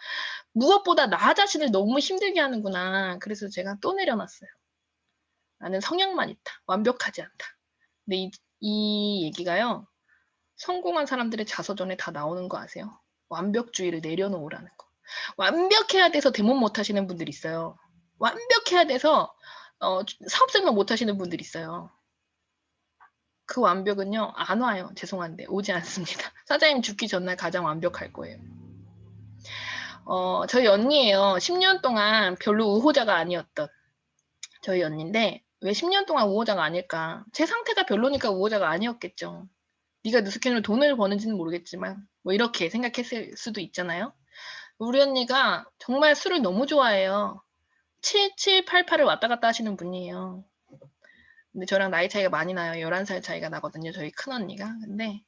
무엇보다 나 자신을 너무 힘들게 하는구나. 그래서 제가 또 내려놨어요. 나는 성향만 있다. 완벽하지 않다. 근데 이 얘기가요. 성공한 사람들의 자서전에 다 나오는 거 아세요? 완벽주의를 내려놓으라는 거. 완벽해야 돼서 대못 못 하시는 분들 있어요. 완벽해야 돼서 사업 설명 못 하시는 분들 있어요. 그 완벽은요, 안 와요. 죄송한데, 오지 않습니다. 사장님 죽기 전날 가장 완벽할 거예요. 저희 언니예요. 10년 동안 별로 우호자가 아니었던 저희 언니인데, 왜 10년 동안 우호자가 아닐까? 제 상태가 별로니까 우호자가 아니었겠죠. 네가 누수캔으로 돈을 버는지는 모르겠지만, 뭐 이렇게 생각했을 수도 있잖아요. 우리 언니가 정말 술을 너무 좋아해요. 7788을 왔다 갔다 하시는 분이에요. 근데 저랑 나이 차이가 많이 나요. 11살 차이가 나거든요. 저희 큰언니가. 근데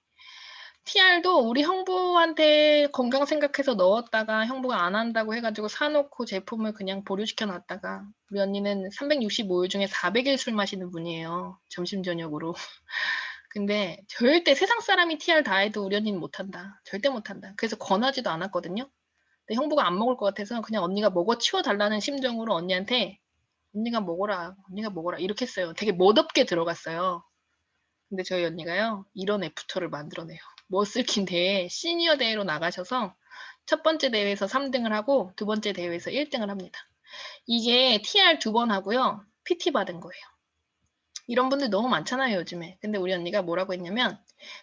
TR도 우리 형부한테 건강 생각해서 넣었다가 형부가 안 한다고 해가지고 사놓고 제품을 그냥 보류시켜 놨다가 우리 언니는 365일 중에 400일 술 마시는 분이에요. 점심 저녁으로. 근데 절대 세상 사람이 TR 다 해도 우리 언니는 못한다. 절대 못한다. 그래서 권하지도 않았거든요. 근데 형부가 안 먹을 것 같아서 그냥 언니가 먹어 치워달라는 심정으로 언니한테 언니가 먹어라, 언니가 먹어라 이렇게 했어요. 되게 멋없게 들어갔어요. 근데 저희 언니가요. 이런 애프터를 만들어내요. 머슬킨 대회 시니어 대회로 나가셔서 첫 번째 대회에서 3등을 하고 두 번째 대회에서 1등을 합니다. 이게 TR 2번 하고요. PT 받은 거예요. 이런 분들 너무 많잖아요, 요즘에. 근데 우리 언니가 뭐라고 했냐면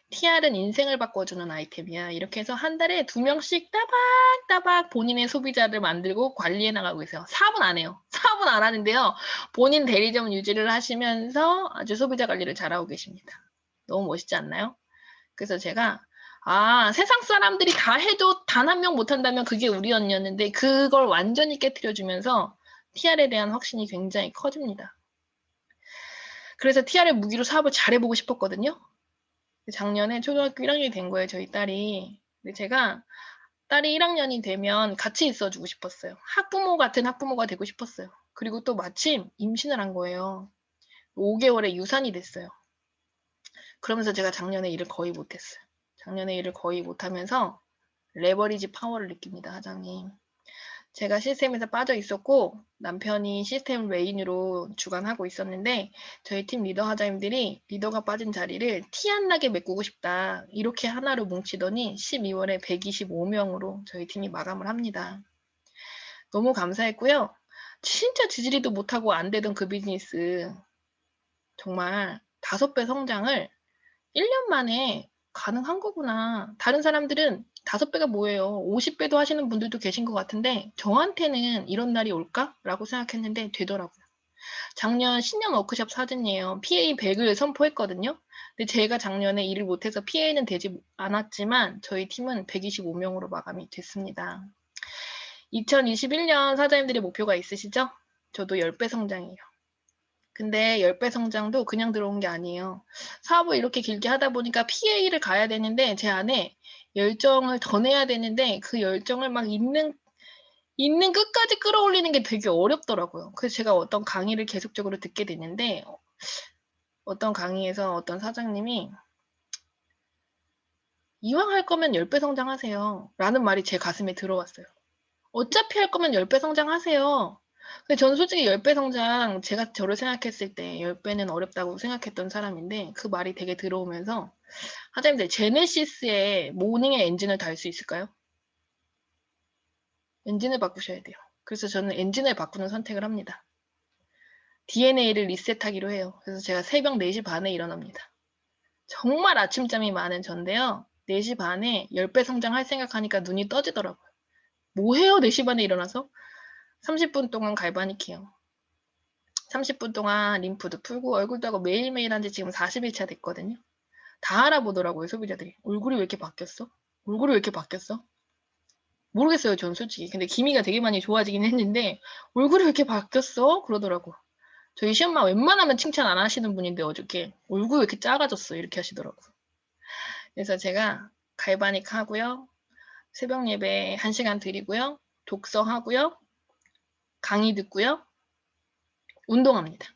TR은 인생을 바꿔주는 아이템이야. 이렇게 해서 한 달에 2명씩 따박따박 본인의 소비자를 만들고 관리해 나가고 있어요. 사업은 안 해요. 사업은 안 하는데요. 본인 대리점 유지를 하시면서 아주 소비자 관리를 잘하고 계십니다. 너무 멋있지 않나요? 그래서 제가 세상 사람들이 다 해도 단 한 명 못한다면 그게 우리 언니였는데 그걸 완전히 깨트려주면서 TR에 대한 확신이 굉장히 커집니다. 그래서 TR의 무기로 사업을 잘해보고 싶었거든요. 작년에 초등학교 1학년이 된 거예요, 저희 딸이. 근데 제가 딸이 1학년이 되면 같이 있어주고 싶었어요. 학부모 같은 학부모가 되고 싶었어요. 그리고 또 마침 임신을 한 거예요. 5개월에 유산이 됐어요. 그러면서 제가 작년에 일을 거의 못했어요. 작년에 일을 거의 못하면서 레버리지 파워를 느낍니다, 사장님. 제가 시스템에서 빠져 있었고 남편이 시스템 메인으로 주관하고 있었는데 저희 팀 리더 하자님들이 리더가 빠진 자리를 티 안 나게 메꾸고 싶다. 이렇게 하나로 뭉치더니 12월에 125명으로 저희 팀이 마감을 합니다. 너무 감사했고요. 진짜 지지리도 못하고 안 되던 그 비즈니스 정말 5배 성장을 1년 만에 가능한 거구나. 다른 사람들은 5배가 뭐예요? 50배도 하시는 분들도 계신 것 같은데 저한테는 이런 날이 올까라고 생각했는데 되더라고요. 작년 신년 워크숍 사진이에요. PA 100을 선포했거든요. 근데 제가 작년에 일을 못해서 PA는 되지 않았지만 저희 팀은 125명으로 마감이 됐습니다. 2021년 사장님들의 목표가 있으시죠? 저도 10배 성장이에요. 근데 10배 성장도 그냥 들어온 게 아니에요. 사업을 이렇게 길게 하다 보니까 PA를 가야 되는데 제 안에 열정을 더 내야 되는데 그 열정을 막 있는 끝까지 끌어올리는 게 되게 어렵더라고요. 그래서 제가 어떤 강의를 계속적으로 듣게 되는데 어떤 강의에서 어떤 사장님이 이왕 할 거면 10배 성장하세요. 라는 말이 제 가슴에 들어왔어요. 어차피 할 거면 10배 성장하세요. 근데 저는 솔직히 10배 성장, 제가 저를 생각했을 때 10배는 어렵다고 생각했던 사람인데 그 말이 되게 들어오면서 하자님들 제네시스의 모닝의 엔진을 달 수 있을까요? 엔진을 바꾸셔야 돼요. 그래서 저는 엔진을 바꾸는 선택을 합니다. DNA를 리셋하기로 해요. 그래서 제가 새벽 4시 반에 일어납니다. 정말 아침잠이 많은 전데요. 4시 반에 10배 성장할 생각하니까 눈이 떠지더라고요. 뭐 해요? 4시 반에 일어나서? 30분 동안 갈바닉해요. 30분 동안 림프도 풀고 얼굴도 하고 매일매일 한 지 지금 40일차 됐거든요. 다 알아보더라고요, 소비자들이. 얼굴이 왜 이렇게 바뀌었어? 얼굴이 왜 이렇게 바뀌었어? 모르겠어요, 전 솔직히. 근데 기미가 되게 많이 좋아지긴 했는데 얼굴이 왜 이렇게 바뀌었어? 그러더라고. 저희 시엄마 웬만하면 칭찬 안 하시는 분인데 어저께 얼굴 왜 이렇게 작아졌어 이렇게 하시더라고요. 그래서 제가 갈바닉 하고요. 새벽 예배 1시간 드리고요. 독서하고요. 강의 듣고요. 운동합니다.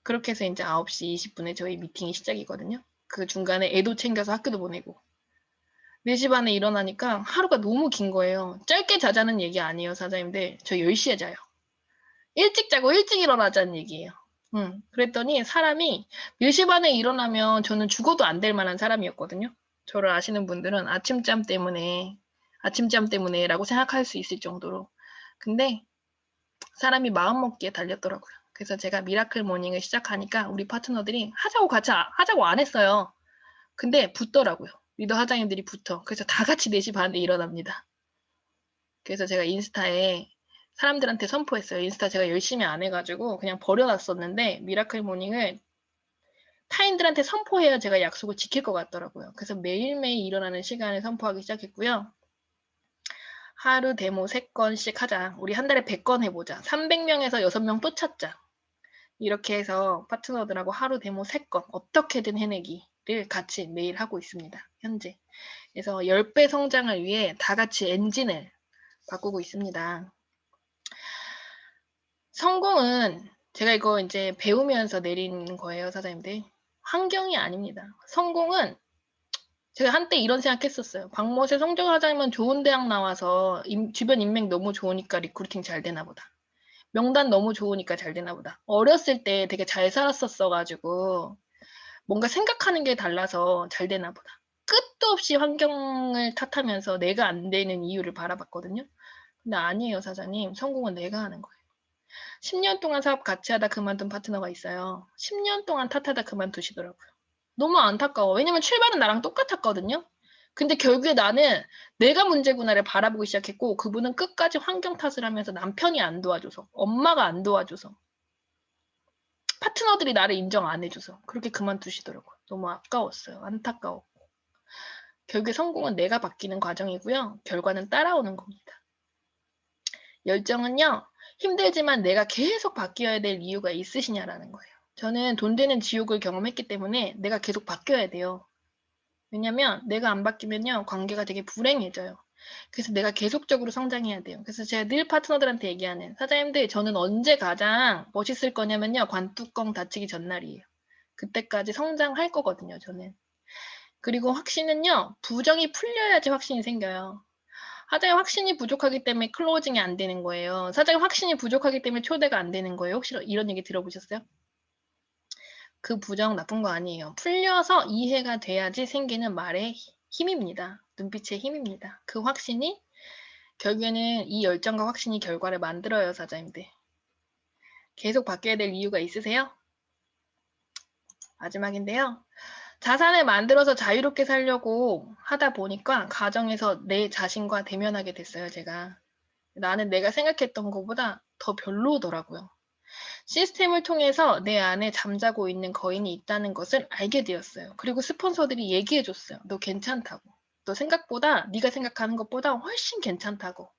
그렇게 해서 이제 9시 20분에 저희 미팅이 시작이거든요. 그 중간에 애도 챙겨서 학교도 보내고 4시 반에 일어나니까 하루가 너무 긴 거예요. 짧게 자자는 얘기 아니에요, 사장님들. 저 10시에 자요. 일찍 자고 일찍 일어나자는 얘기예요. 그랬더니 사람이 4시 반에 일어나면 저는 죽어도 안 될 만한 사람이었거든요. 저를 아시는 분들은 아침잠 때문에라고 생각할 수 있을 정도로. 근데 사람이 마음먹기에 달렸더라고요. 그래서 제가 미라클 모닝을 시작하니까 우리 파트너들이 하자고 안 했어요. 근데 붙더라고요. 리더 사장님들이 붙어. 그래서 다 같이 4시 반에 일어납니다. 그래서 제가 인스타에 사람들한테 선포했어요. 인스타 제가 열심히 안 해가지고 그냥 버려놨었는데 미라클 모닝을 타인들한테 선포해야 제가 약속을 지킬 것 같더라고요. 그래서 매일매일 일어나는 시간을 선포하기 시작했고요. 하루 데모 3건씩 하자. 우리 한 달에 100건 해보자. 300명에서 6명 또 찾자. 이렇게 해서 파트너들하고 하루 데모 3건 어떻게든 해내기를 같이 매일 하고 있습니다. 현재. 그래서 10배 성장을 위해 다 같이 엔진을 바꾸고 있습니다. 성공은 제가 이거 이제 배우면서 내린 거예요, 사장님들. 환경이 아닙니다. 성공은 제가 한때 이런 생각했었어요. 박모세 성적하자면 좋은 대학 나와서 주변 인맥 너무 좋으니까 리크루팅 잘 되나 보다. 명단 너무 좋으니까 잘 되나 보다. 어렸을 때 되게 잘 살았었어가지고 뭔가 생각하는 게 달라서 잘 되나 보다. 끝도 없이 환경을 탓하면서 내가 안 되는 이유를 바라봤거든요. 근데 아니에요, 사장님. 성공은 내가 하는 거예요. 10년 동안 사업 같이 하다 그만둔 파트너가 있어요. 10년 동안 탓하다 그만두시더라고요. 너무 안타까워. 왜냐면 출발은 나랑 똑같았거든요. 근데 결국에 나는 내가 문제구나를 바라보기 시작했고 그분은 끝까지 환경 탓을 하면서 남편이 안 도와줘서 엄마가 안 도와줘서 파트너들이 나를 인정 안 해줘서 그렇게 그만두시더라고요. 너무 아까웠어요. 안타까웠고. 결국에 성공은 내가 바뀌는 과정이고요. 결과는 따라오는 겁니다. 열정은요. 힘들지만 내가 계속 바뀌어야 될 이유가 있으시냐라는 거예요. 저는 돈 되는 지옥을 경험했기 때문에 내가 계속 바뀌어야 돼요. 왜냐면 내가 안 바뀌면요. 관계가 되게 불행해져요. 그래서 내가 계속적으로 성장해야 돼요. 그래서 제가 늘 파트너들한테 얘기하는 사장님들 저는 언제 가장 멋있을 거냐면요. 관뚜껑 닫히기 전날이에요. 그때까지 성장할 거거든요. 저는. 그리고 확신은요. 부정이 풀려야지 확신이 생겨요. 사장님 확신이 부족하기 때문에 클로징이 안 되는 거예요. 사장님 확신이 부족하기 때문에 초대가 안 되는 거예요. 혹시 이런 얘기 들어보셨어요? 그 부정 나쁜 거 아니에요. 풀려서 이해가 돼야지 생기는 말의 힘입니다. 눈빛의 힘입니다. 그 확신이 결국에는 이 열정과 확신이 결과를 만들어요, 사장님들. 계속 바뀌어야 될 이유가 있으세요? 마지막인데요. 자산을 만들어서 자유롭게 살려고 하다 보니까 가정에서 내 자신과 대면하게 됐어요, 제가. 나는 내가 생각했던 것보다 더 별로더라고요. 시스템을 통해서 내 안에 잠자고 있는 거인이 있다는 것을 알게 되었어요. 그리고 스폰서들이 얘기해 줬어요. 너 괜찮다고. 너 생각보다 네가 생각하는 것보다 훨씬 괜찮다고.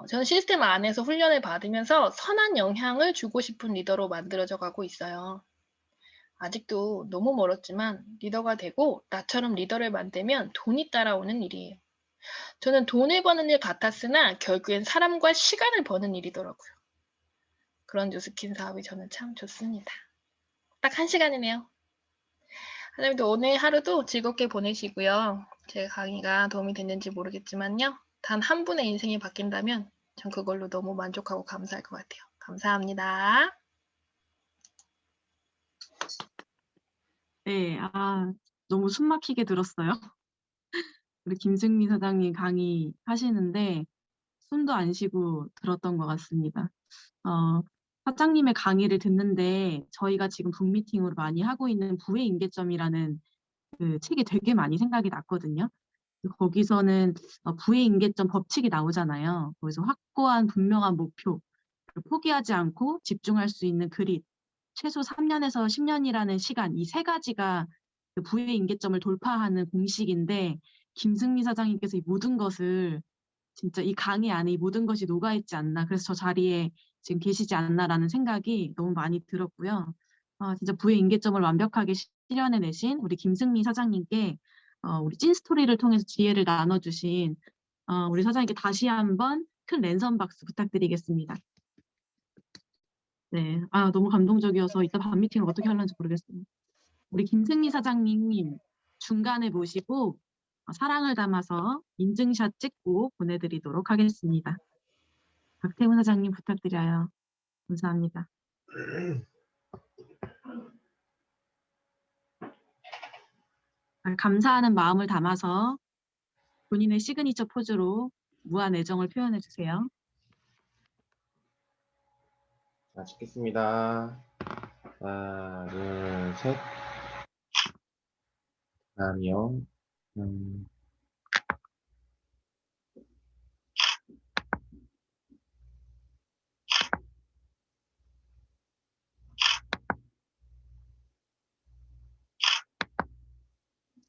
저는 시스템 안에서 훈련을 받으면서 선한 영향을 주고 싶은 리더로 만들어져 가고 있어요. 아직도 너무 멀었지만 리더가 되고 나처럼 리더를 만들면 돈이 따라오는 일이에요. 저는 돈을 버는 일 같았으나 결국엔 사람과 시간을 버는 일이더라고요. 그런 뉴스킨 사업이 저는 참 좋습니다. 딱 1시간이네요. 하나님도 오늘 하루도 즐겁게 보내시고요. 제 강의가 도움이 됐는지 모르겠지만요. 단 한 분의 인생이 바뀐다면 전 그걸로 너무 만족하고 감사할 것 같아요. 감사합니다.
네, 너무 숨 막히게 들었어요. 우리 김승미 사장님 강의 하시는데 숨도 안 쉬고 들었던 것 같습니다. 사장님의 강의를 듣는데 저희가 지금 북미팅으로 많이 하고 있는 부의 임계점이라는 그 책이 되게 많이 생각이 났거든요. 거기서는 부의 임계점 법칙이 나오잖아요. 거기서 확고한 분명한 목표, 포기하지 않고 집중할 수 있는 그릿, 최소 3년에서 10년이라는 시간, 이 세 가지가 그 부의 임계점을 돌파하는 공식인데 김승미 사장님께서 이 모든 것을 진짜 이 강의 안에 이 모든 것이 녹아있지 않나. 그래서 저 자리에 지금 계시지 않나라는 생각이 너무 많이 들었고요. 진짜 부의 임계점을 완벽하게 실현해내신 우리 김승미 사장님께 우리 찐 스토리를 통해서 지혜를 나눠주신 우리 사장님께 다시 한번 큰 랜선 박수 부탁드리겠습니다. 네, 너무 감동적이어서 이따 밤 미팅을 어떻게 하려는지 모르겠어요. 우리 김승미 사장님 중간에 모시고 사랑을 담아서 인증샷 찍고 보내드리도록 하겠습니다. 박태훈 사장님 부탁드려요. 감사합니다. 감사하는 마음을 담아서 본인의 시그니처 포즈로 무한 애정을 표현해 주세요.
자, 찍겠습니다. 하나, 둘, 셋. 다음이요.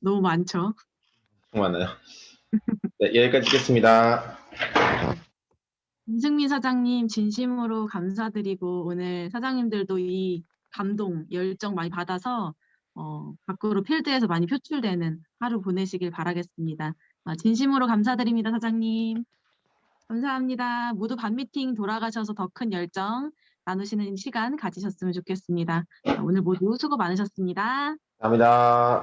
너무 많죠?
엄청 많아요. 네, 여기까지 찍겠습니다.
김승민 사장님 진심으로 감사드리고 오늘 사장님들도 이 감동, 열정 많이 받아서 밖으로 필드에서 많이 표출되는 하루 보내시길 바라겠습니다. 진심으로 감사드립니다, 사장님. 감사합니다. 모두 밤 미팅 돌아가셔서 더 큰 열정 나누시는 시간 가지셨으면 좋겠습니다. 오늘 모두 수고 많으셨습니다.
감사합니다.